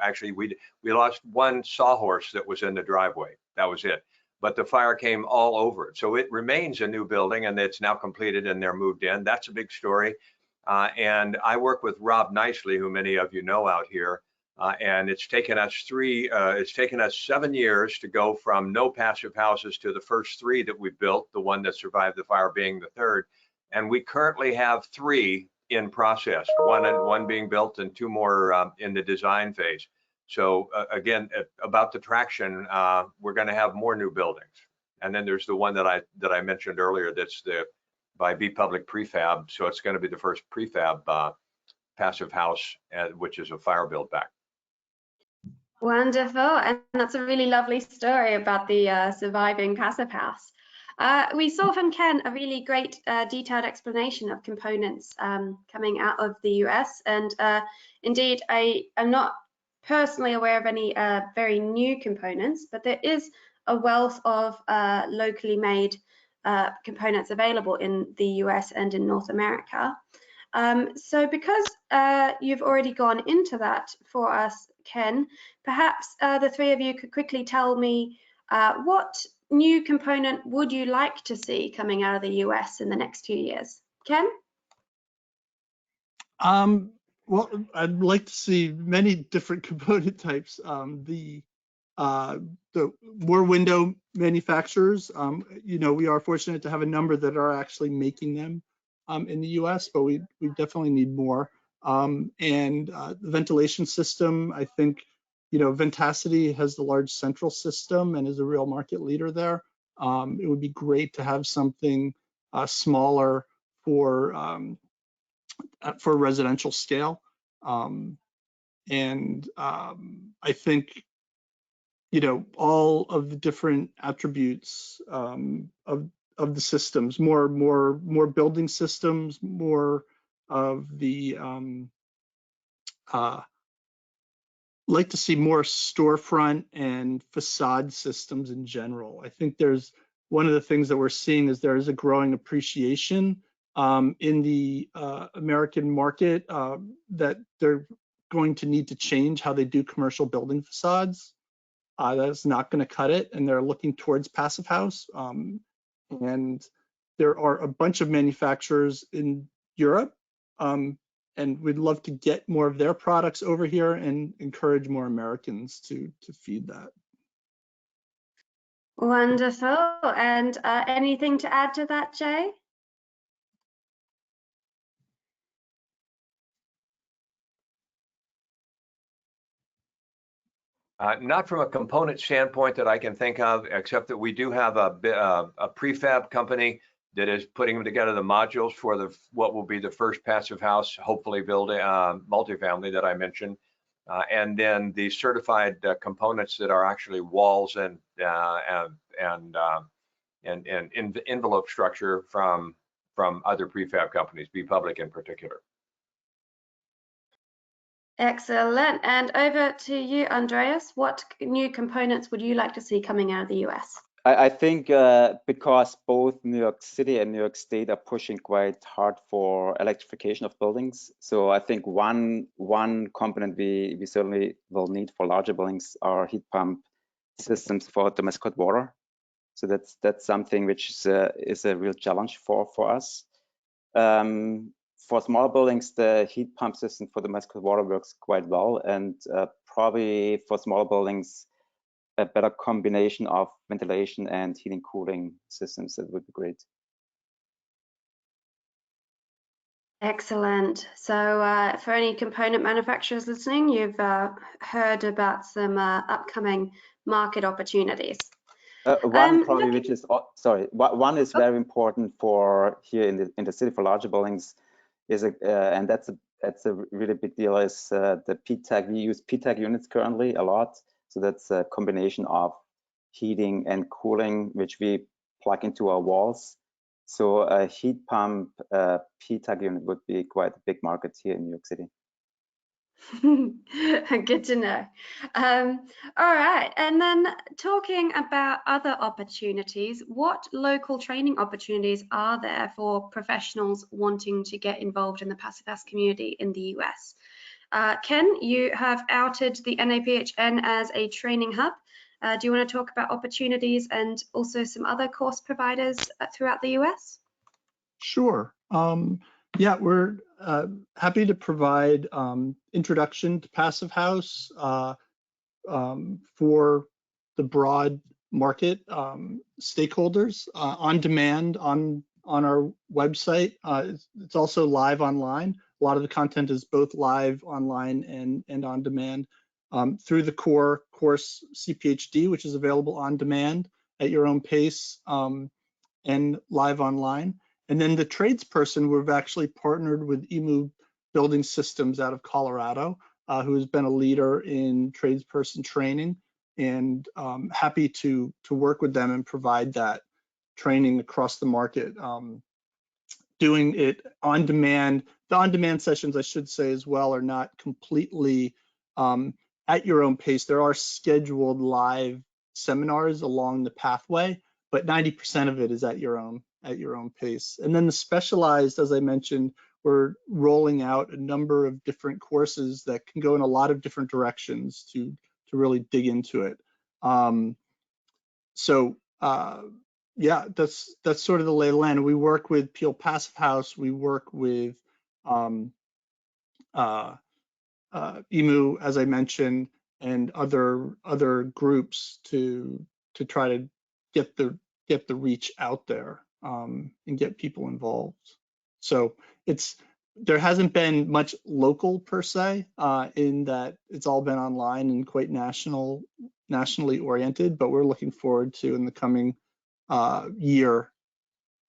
Speaker 4: Actually, we lost one sawhorse that was in the driveway. That was it. But the fire came all over it. So it remains a new building, and it's now completed and they're moved in. That's a big story. And I work with Rob Nicely, who many of you know out here. And it's taken us 7 years to go from no passive houses to the first 3 that we built, the one that survived the fire being the 3rd. And we currently have 3 in process, one being built and 2 more in the design phase. So again, about the traction, we're going to have more new buildings. And then there's the one that I mentioned earlier, that's by B Public Prefab. So it's going to be the first prefab passive house, which is a fire build back.
Speaker 1: Wonderful, and that's a really lovely story about the surviving passive house. We saw from Ken a really great detailed explanation of components coming out of the US, and indeed I am not personally aware of any very new components, but there is a wealth of locally made components available in the US and in North America. So because you've already gone into that for us, Ken, perhaps the 3 of you could quickly tell me what new component would you like to see coming out of the US in the next few years? Ken?
Speaker 2: Well, I'd like to see many different component types. The more window manufacturers, we are fortunate to have a number that are actually making them in the US, but we definitely need more. And the ventilation system, I think, Ventacity has the large central system and is a real market leader there. It would be great to have something smaller for residential scale. And I think, all of the different attributes of of the systems, more building systems, more of the like to see more storefront and facade systems in general. I think there's one of the things that we're seeing is there is a growing appreciation in the American market that they're going to need to change how they do commercial building facades. That's not going to cut it, and they're looking towards Passive House. And there are a bunch of manufacturers in Europe, and we'd love to get more of their products over here and encourage more Americans to feed that.
Speaker 1: Wonderful. And anything to add to that, Jay?
Speaker 4: Not from a component standpoint that I can think of, except that we do have a prefab company that is putting together the modules for what will be the first Passive House, hopefully building multifamily that I mentioned, and then the certified components that are actually walls and envelope structure from other prefab companies, Be Public in particular.
Speaker 1: Excellent. And over to you, Andreas. What new components would you like to see coming out of the US?
Speaker 5: I think because both New York City and New York State are pushing quite hard for electrification of buildings. So I think one component we certainly will need for larger buildings are heat pump systems for domestic hot water. So that's something which is a real challenge for us. For small buildings, the heat pump system for domestic hot water works quite well, and probably for small buildings, a better combination of ventilation and heating cooling systems, that would be great.
Speaker 1: Excellent. So for any component manufacturers listening, you've heard about some upcoming market opportunities.
Speaker 5: One probably which is one is very important for here in the city for larger buildings is and that's a really big deal, is the PTAG. We use PTAG units currently a lot. So that's a combination of heating and cooling, which we plug into our walls. So a heat pump PTAG unit would be quite a big market here in New York City.
Speaker 1: Good to know. All right, and then talking about other opportunities, what local training opportunities are there for professionals wanting to get involved in the Passive House community in the US? Ken, you have outed the NAPHN as a training hub. Do you want to talk about opportunities and also some other course providers throughout the US?
Speaker 2: Sure. Yeah, we're happy to provide introduction to Passive House for the broad market stakeholders on demand on our website. It's also live online. A lot of the content is both live online and on demand through the core course CPHD, which is available on demand at your own pace and live online. And then the tradesperson, we've actually partnered with EMU Building Systems out of Colorado, who has been a leader in tradesperson training, and happy to work with them and provide that training across the market. Doing it on demand. The on-demand sessions, I should say as well, are not completely at your own pace. There are scheduled live seminars along the pathway, but 90% of it is at your own pace. And then the specialized, as I mentioned, we're rolling out a number of different courses that can go in a lot of different directions to really dig into it. Yeah, that's sort of the lay of the land. We work with Peel Passive House. We work with EMU, as I mentioned, and other groups to try to get the reach out there and get people involved. So there hasn't been much local per se in that it's all been online and quite nationally oriented, but we're looking forward to in the coming year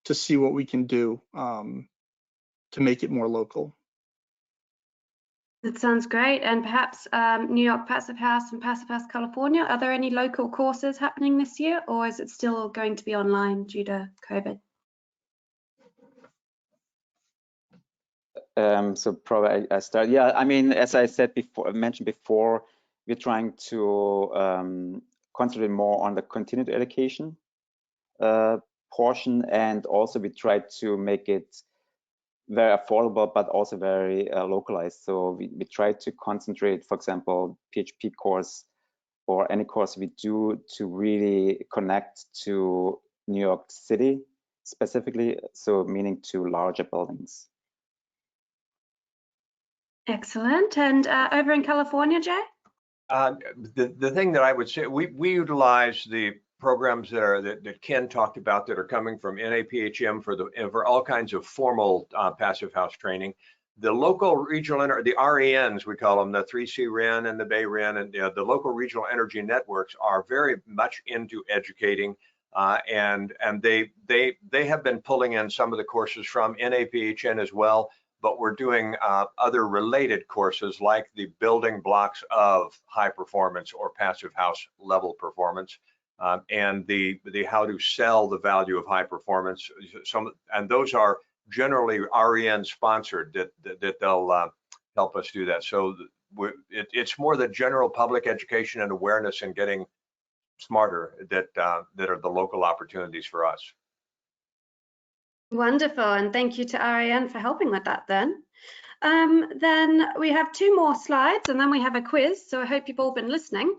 Speaker 2: to see what we can do to make it more local.
Speaker 1: That sounds great. And perhaps New York Passive House and Passive House California, are there any local courses happening this year, or is it still going to be online due to COVID?
Speaker 5: So probably I start. Yeah, I mean, as I said before, I mentioned before, we're trying to concentrate more on the continued education portion, and also we try to make it very affordable, but also very localized. So we try to concentrate, for example, PHP course or any course we do to really connect to New York City specifically, so meaning to larger buildings.
Speaker 1: Excellent. And over in California, Jay?
Speaker 4: The thing that I would say, we utilize the programs that Ken talked about that are coming from NAPHM for all kinds of formal passive house training. The local regional, the RENs, we call them, the 3C REN and the Bay REN, and the local regional energy networks are very much into educating, and they have been pulling in some of the courses from NAPHN as well. But we're doing other related courses like the building blocks of high performance or passive house level performance, and the how to sell the value of high performance. And those are generally REN sponsored that they'll help us do that. So it's more the general public education and awareness and getting smarter that are the local opportunities for us.
Speaker 1: Wonderful, and thank you to RAN for helping with that then. Then we have two more slides and then we have a quiz, so I hope you've all been listening.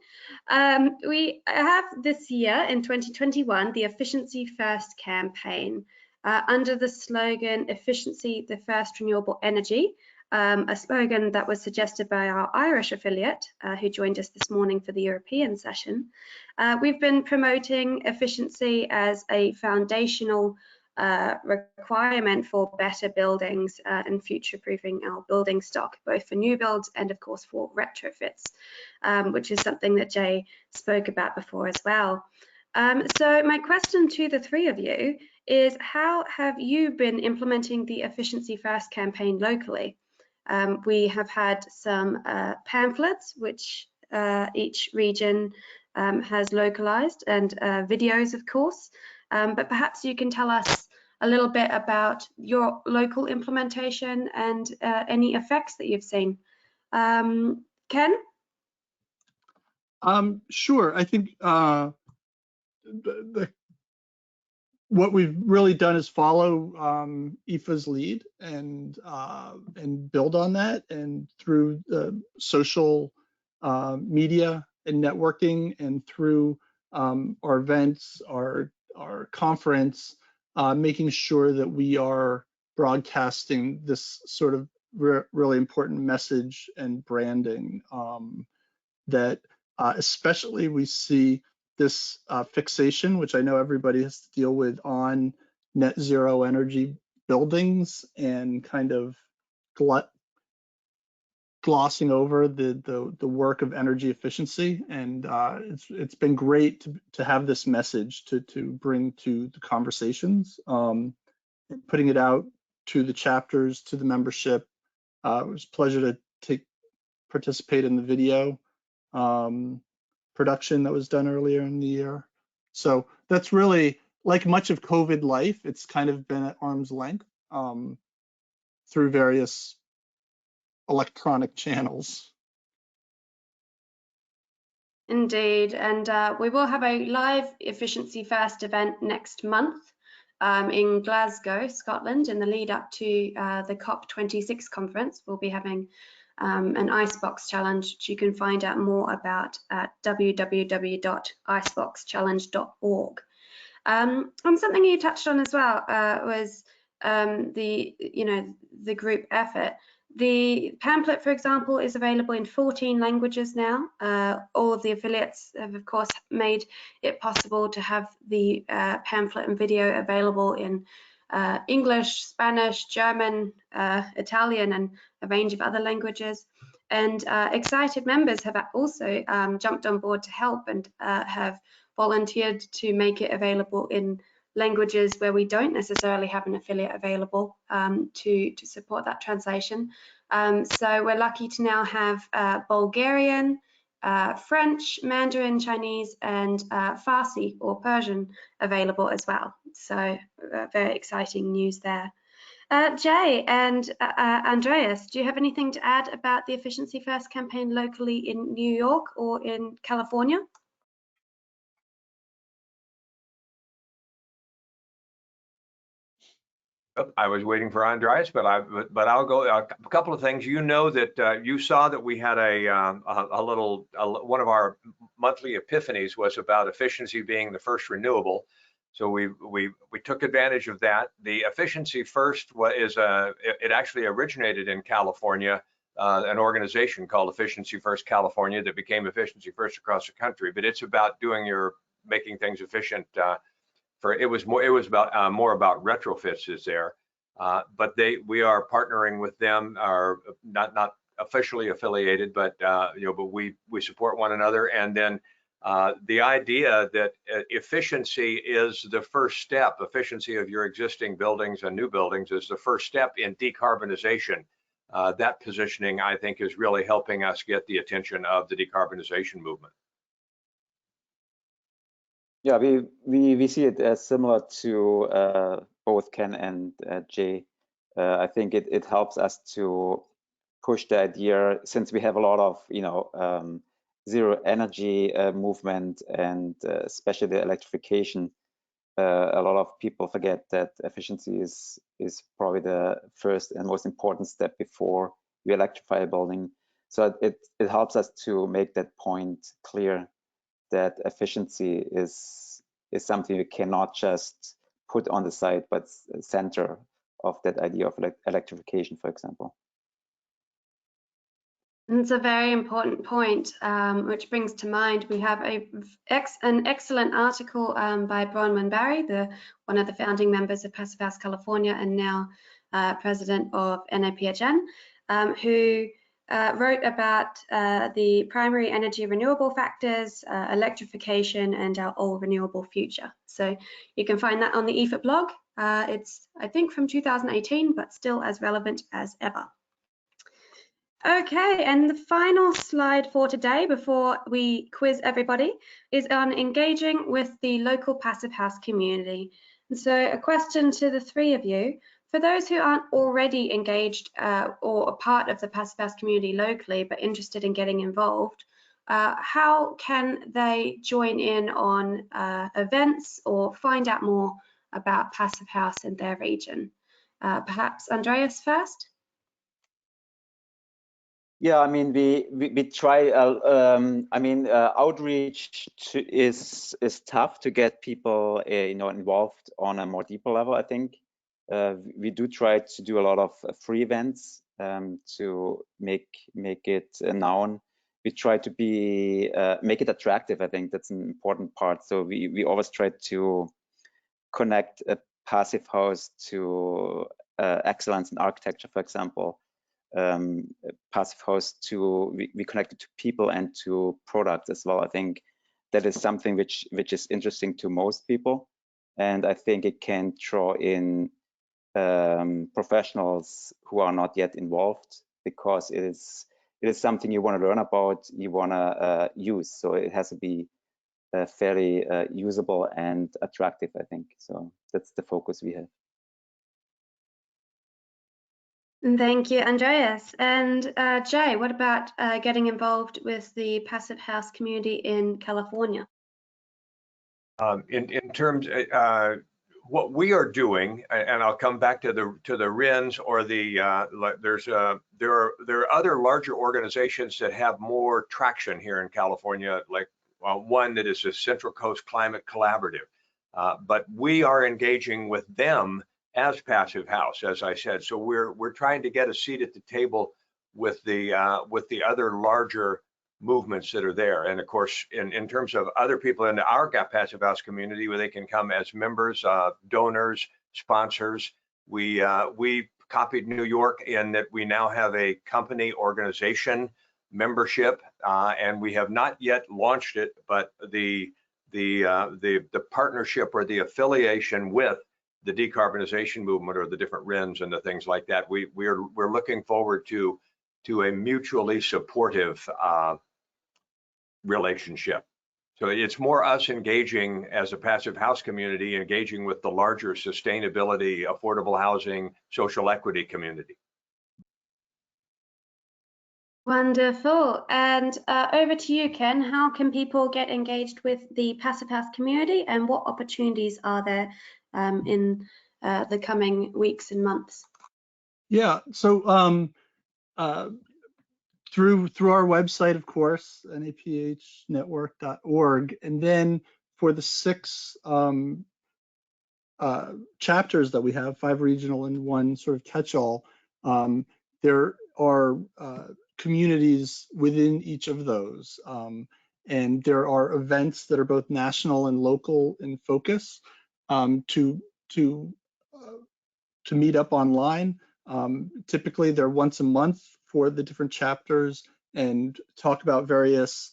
Speaker 1: We have this year in 2021 the Efficiency First campaign under the slogan Efficiency the First Renewable Energy, a slogan that was suggested by our Irish affiliate who joined us this morning for the European session. We've been promoting efficiency as a foundational requirement for better buildings and future-proofing our building stock, both for new builds and of course for retrofits, which is something that Jay spoke about before as well. So my question to the three of you is, how have you been implementing the Efficiency First campaign locally? We have had some pamphlets which each region has localized, and videos of course. But perhaps you can tell us a little bit about your local implementation and any effects that you've seen. Ken?
Speaker 2: Sure. I think what we've really done is follow iPHA's lead and build on that, and through the social media and networking, and through our events, our conference, making sure that we are broadcasting this sort of really important message and branding that especially we see this fixation, which I know everybody has to deal with, on net zero energy buildings, and kind of glossing over the work of energy efficiency. And it's been great to have this message to bring to the conversations, putting it out to the chapters, to the membership. It was a pleasure to participate in the video production that was done earlier in the year. So that's really, like much of COVID life, it's kind of been at arm's length through various electronic channels.
Speaker 1: Indeed, and we will have a live Efficiency First event next month in Glasgow, Scotland, in the lead up to the COP26 conference. We'll be having an Icebox challenge, which you can find out more about at www.iceboxchallenge.org. And something you touched on as well was the group effort. The pamphlet, for example, is available in 14 languages now. All of the affiliates have, of course, made it possible to have the pamphlet and video available in English, Spanish, German, Italian, and a range of other languages. And excited members have also jumped on board to help and have volunteered to make it available in languages where we don't necessarily have an affiliate available to support that translation. So we're lucky to now have Bulgarian, French, Mandarin, Chinese, and Farsi or Persian available as well. So very exciting news there. Jay and Andreas, do you have anything to add about the Efficiency First campaign locally in New York or in California?
Speaker 4: I was waiting for Andreas, but I'll go. A couple of things. You know that you saw that we had one of our monthly epiphanies was about efficiency being the first renewable. So we took advantage of that. The Efficiency First it actually originated in California, an organization called Efficiency First California that became Efficiency First across the country. But it's about making things efficient. It was more about retrofits is there, but we are partnering with them, are not officially affiliated, but but we support one another. And then the idea that efficiency is the first step, efficiency of your existing buildings and new buildings is the first step in decarbonization. That positioning, I think, is really helping us get the attention of the decarbonization movement.
Speaker 5: Yeah, we see it as similar to both Ken and Jay. I think it helps us to push the idea, since we have a lot of zero energy movement, and especially the electrification. A lot of people forget that efficiency is probably the first and most important step before we electrify a building. So it helps us to make that point clear, that efficiency is something you cannot just put on the side, but center of that idea of electrification, for example.
Speaker 1: It's a very important point, which brings to mind we have an excellent article by Bronwyn Barry, one of the founding members of Passive House California and now president of NAPHN, who wrote about the primary energy renewable factors, electrification, and our all renewable future. So you can find that on the iPHA blog. It's, I think, from 2018, but still as relevant as ever. Okay, and the final slide for today before we quiz everybody is on engaging with the local Passive House community. And so a question to the three of you: for those who aren't already engaged or a part of the Passive House community locally but interested in getting involved, how can they join in on events or find out more about Passive House in their region? Perhaps Andreas first?
Speaker 5: Yeah, I mean, we try. Outreach is tough to get people, involved on a more deeper level. I think we do try to do a lot of free events to make it known. We try to make it attractive. I think that's an important part. So we always try to connect a Passive House to excellence in architecture, for example. Passive House we connect it to people and to products as well. I think that is something which is interesting to most people, and I think it can draw in professionals who are not yet involved, because it is something you want to learn about, you want to use. So it has to be fairly usable and attractive, I think. So that's the focus we have.
Speaker 1: Thank you, Andreas. And Jay, what about getting involved with the Passive House community in California?
Speaker 4: In terms what we are doing, and I'll come back to the RINs or there are other larger organizations that have more traction here in California, like one that is a Central Coast Climate Collaborative. But we are engaging with them as Passive House, as I said. So we're trying to get a seat at the table with the other larger movements that are there. And of course, in terms of other people in our Passive House community, where they can come as members, donors, sponsors. We copied New York in that we now have a company organization membership, and we have not yet launched it, but the partnership or the affiliation with decarbonization movement or the different RINs and the things like that. We're looking forward to a mutually supportive relationship. So it's more us engaging as a passive house community, engaging with the larger sustainability, affordable housing, social equity community.
Speaker 1: Wonderful. And over to you, Ken. How can people get engaged with the Passive House community, and what opportunities are there in the coming weeks and months?
Speaker 2: Yeah, so through our website, of course, naphnetwork.org, and then for the 6 chapters that we have, 5 regional and 1 sort of catch-all, there are communities within each of those, and there are events that are both national and local in focus to meet up online. Typically, they're once a month for the different chapters and talk about various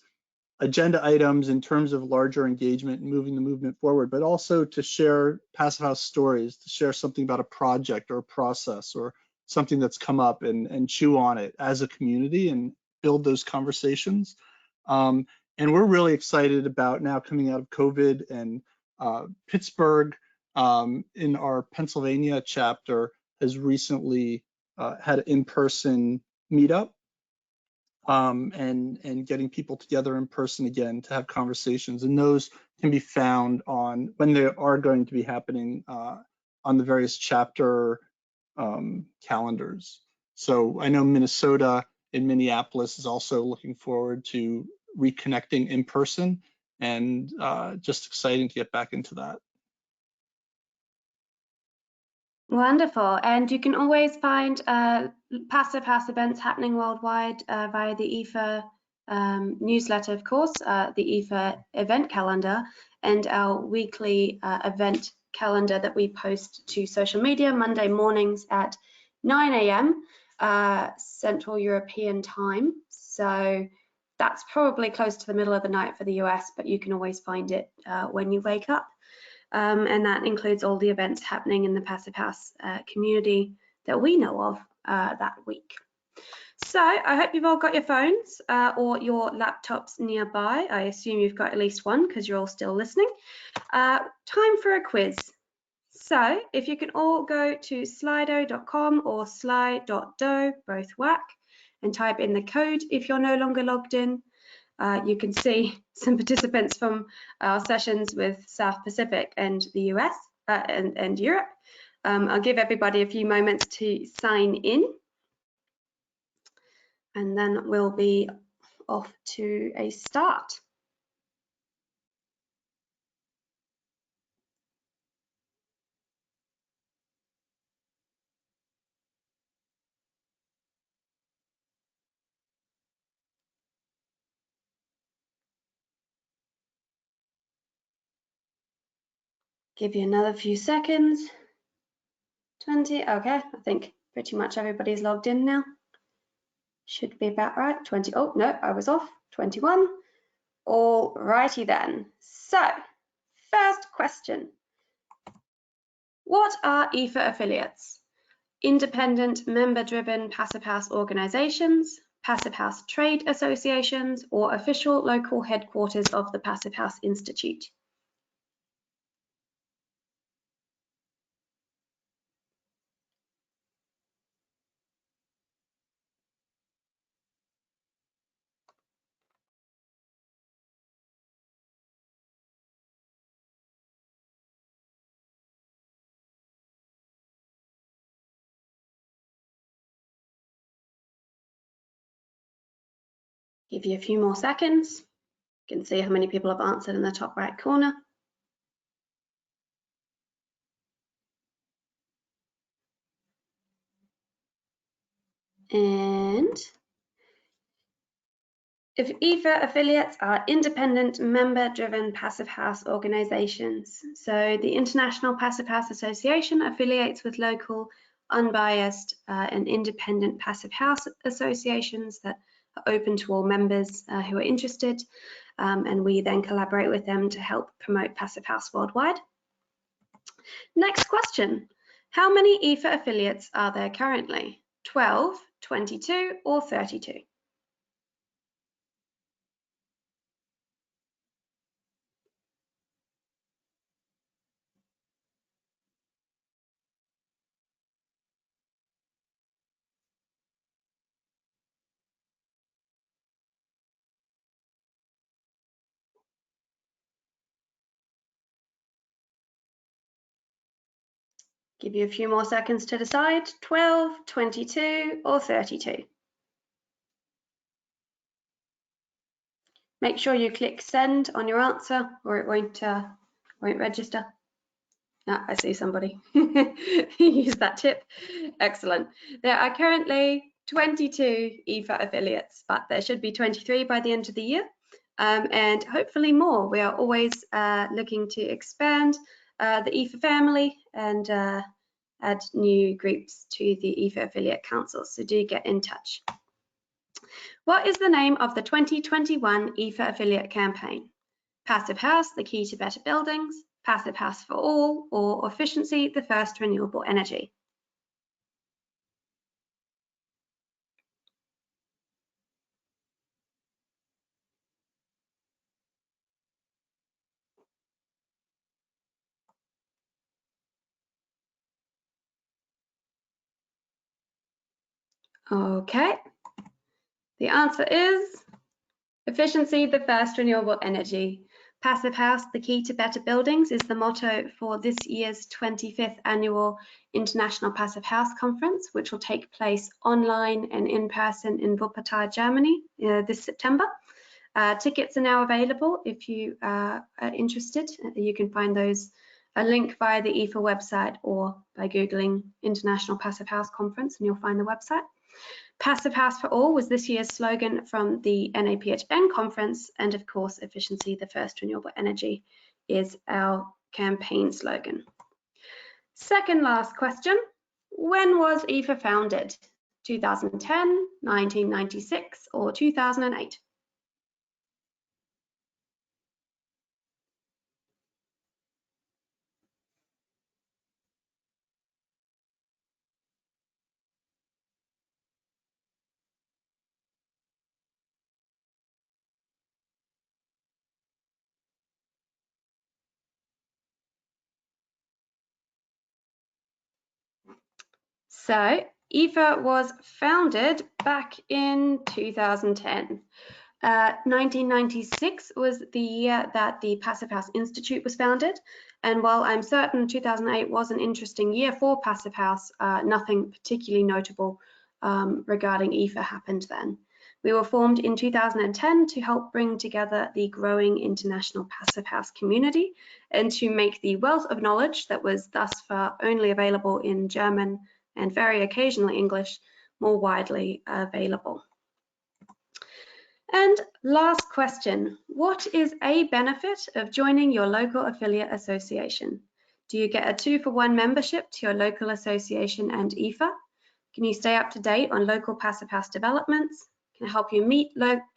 Speaker 2: agenda items in terms of larger engagement and moving the movement forward, but also to share Passive House stories, to share something about a project or a process or something that's come up and chew on it as a community and build those conversations. And we're really excited about now coming out of COVID, and Pittsburgh in our Pennsylvania chapter has recently had an in-person meetup and getting people together in person again to have conversations. And those can be found on when they are going to be happening on the various chapter calendars. So I know Minnesota and Minneapolis is also looking forward to reconnecting in person, and just exciting to get back into that.
Speaker 1: Wonderful. And you can always find Passive House events happening worldwide via the iPHA newsletter, of course, the iPHA event calendar, and our weekly event calendar that we post to social media Monday mornings at 9 a.m. Central European time. So that's probably close to the middle of the night for the US, but you can always find it when you wake up. And that includes all the events happening in the Passive House community that we know of that week. So I hope you've all got your phones or your laptops nearby. I assume you've got at least one because you're all still listening. Time for a quiz. So if you can all go to slido.com or sli.do, both whack, and type in the code if you're no longer logged in. You can see some participants from our sessions with South Pacific and the US and Europe. I'll give everybody a few moments to sign in, and then we'll be off to a start. Give you another few seconds. 20, okay, I think pretty much everybody's logged in now. Should be about right. 20, oh no, I was off. 21. All righty then. So, first question. What are iPHA affiliates? Independent member-driven Passive House organizations, Passive House trade associations, or official local headquarters of the Passive House Institute? Give you a few more seconds. You can see how many people have answered in the top right corner. And if iPHA affiliates are independent member-driven Passive House organizations. So the International Passive House Association affiliates with local, unbiased and independent Passive House associations that are open to all members who are interested, and we then collaborate with them to help promote Passive House worldwide. Next question. How many iPHA affiliates are there currently? 12, 22 or 32? Give you a few more seconds to decide. 12, 22 or 32. Make sure you click send on your answer or it won't register. Ah, I see somebody use that tip. Excellent. There are currently 22 iPHA affiliates, but there should be 23 by the end of the year, and hopefully more. We are always looking to expand the iPHA family and add new groups to the iPHA affiliate council, so do get in touch. What is the name of the 2021 iPHA affiliate campaign? Passive House, the key to better buildings, Passive House for all, or Efficiency, the first renewable energy? Okay, the answer is Efficiency, the first renewable energy. Passive House, the key to better buildings is the motto for this year's 25th annual International Passive House Conference, which will take place online and in person in Wuppertal, Germany this September. Tickets are now available if you are interested. You can find those a link via the iPHA website or by Googling International Passive House Conference and you'll find the website. Passive House for All was this year's slogan from the NAPHN conference, and of course, Efficiency, the first renewable energy, is our campaign slogan. Second last question, when was iPHA founded? 2010, 1996, or 2008? So iPHA was founded back in 2010. 1996 was the year that the Passive House Institute was founded, and while I'm certain 2008 was an interesting year for Passive House, nothing particularly notable regarding iPHA happened then. We were formed in 2010 to help bring together the growing international Passive House community and to make the wealth of knowledge that was thus far only available in German and very occasionally English more widely available. And last question, what is a benefit of joining your local affiliate association? Do you get a 2-for-1 membership to your local association and iPHA? Can you stay up to date on local Passive House developments? Can it help you meet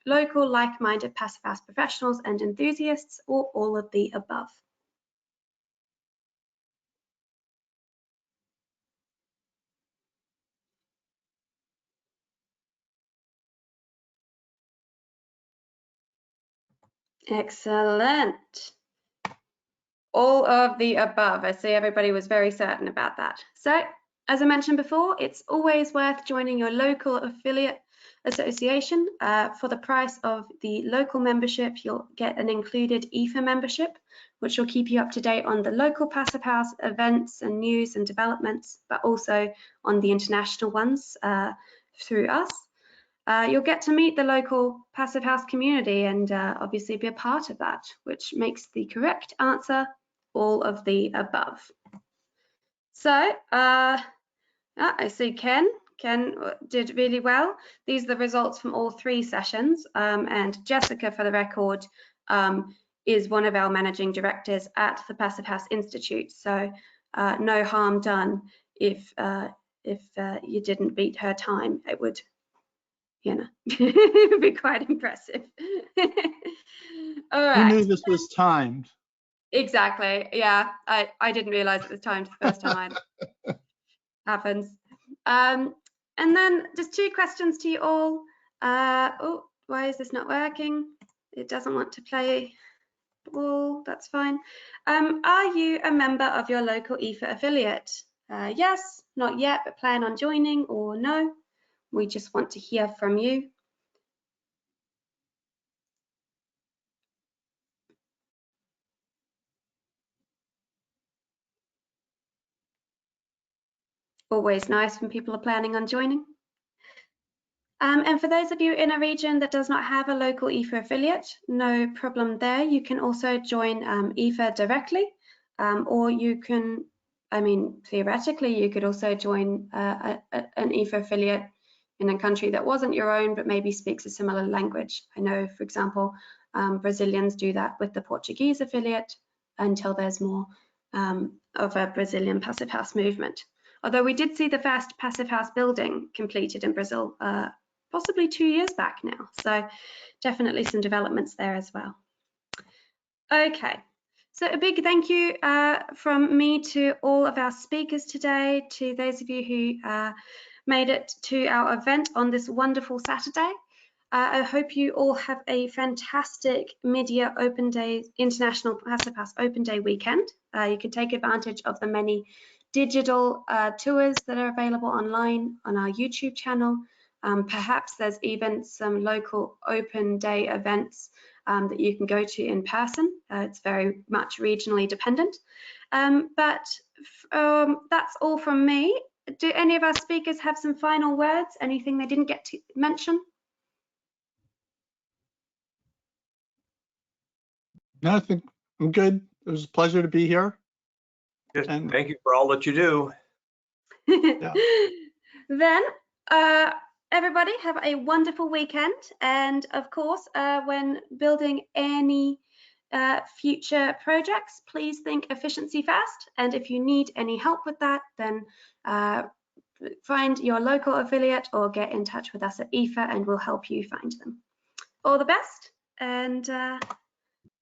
Speaker 1: local like-minded Passive House professionals and enthusiasts, or all of the above? Excellent. All of the above. I see everybody was very certain about that. So, as I mentioned before, it's always worth joining your local affiliate association. For the price of the local membership, you'll get an included iPHA membership, which will keep you up to date on the local Passive House events and news and developments, but also on the international ones through us. You'll get to meet the local Passive House community and obviously be a part of that, which makes the correct answer all of the above. So I see Ken did really well. These are the results from all 3 sessions, and Jessica, for the record, is one of our managing directors at the Passive House Institute, so no harm done if you didn't beat her time. It would, you know, be quite impressive. All right.
Speaker 2: Who knew this was timed?
Speaker 1: Exactly. Yeah, I didn't realize at the time, the first time either. Happens. And then just 2 questions to you all. Oh, why is this not working? It doesn't want to play ball. That's fine. Are you a member of your local iPHA affiliate? Yes, not yet, but plan on joining, or no? We just want to hear from you. Always nice when people are planning on joining. And for those of you in a region that does not have a local iPHA affiliate, no problem there. You can also join iPHA directly, or you can, I mean, theoretically, you could also join an iPHA affiliate in a country that wasn't your own, but maybe speaks a similar language. I know, for example, Brazilians do that with the Portuguese affiliate until there's more of a Brazilian passive house movement. Although we did see the first passive house building completed in Brazil possibly 2 years back now. So definitely some developments there as well. Okay, so a big thank you from me to all of our speakers today, to those of you who made it to our event on this wonderful Saturday. I hope you all have a fantastic mid-year open day, International Passive House Open Day weekend. You can take advantage of the many digital tours that are available online on our YouTube channel. Perhaps there's even some local open day events that you can go to in person. It's very much regionally dependent. But that's all from me. Do any of our speakers have some final words? Anything they didn't get to mention?
Speaker 2: No, I think I'm good. It was a pleasure to be here.
Speaker 4: Just
Speaker 2: And
Speaker 4: thank you for all that you do.
Speaker 2: yeah.
Speaker 1: Then everybody have a wonderful weekend, and of course when building any future projects, please think efficiency first, and if you need any help with that, then find your local affiliate or get in touch with us at iPHA and we'll help you find them. All the best, and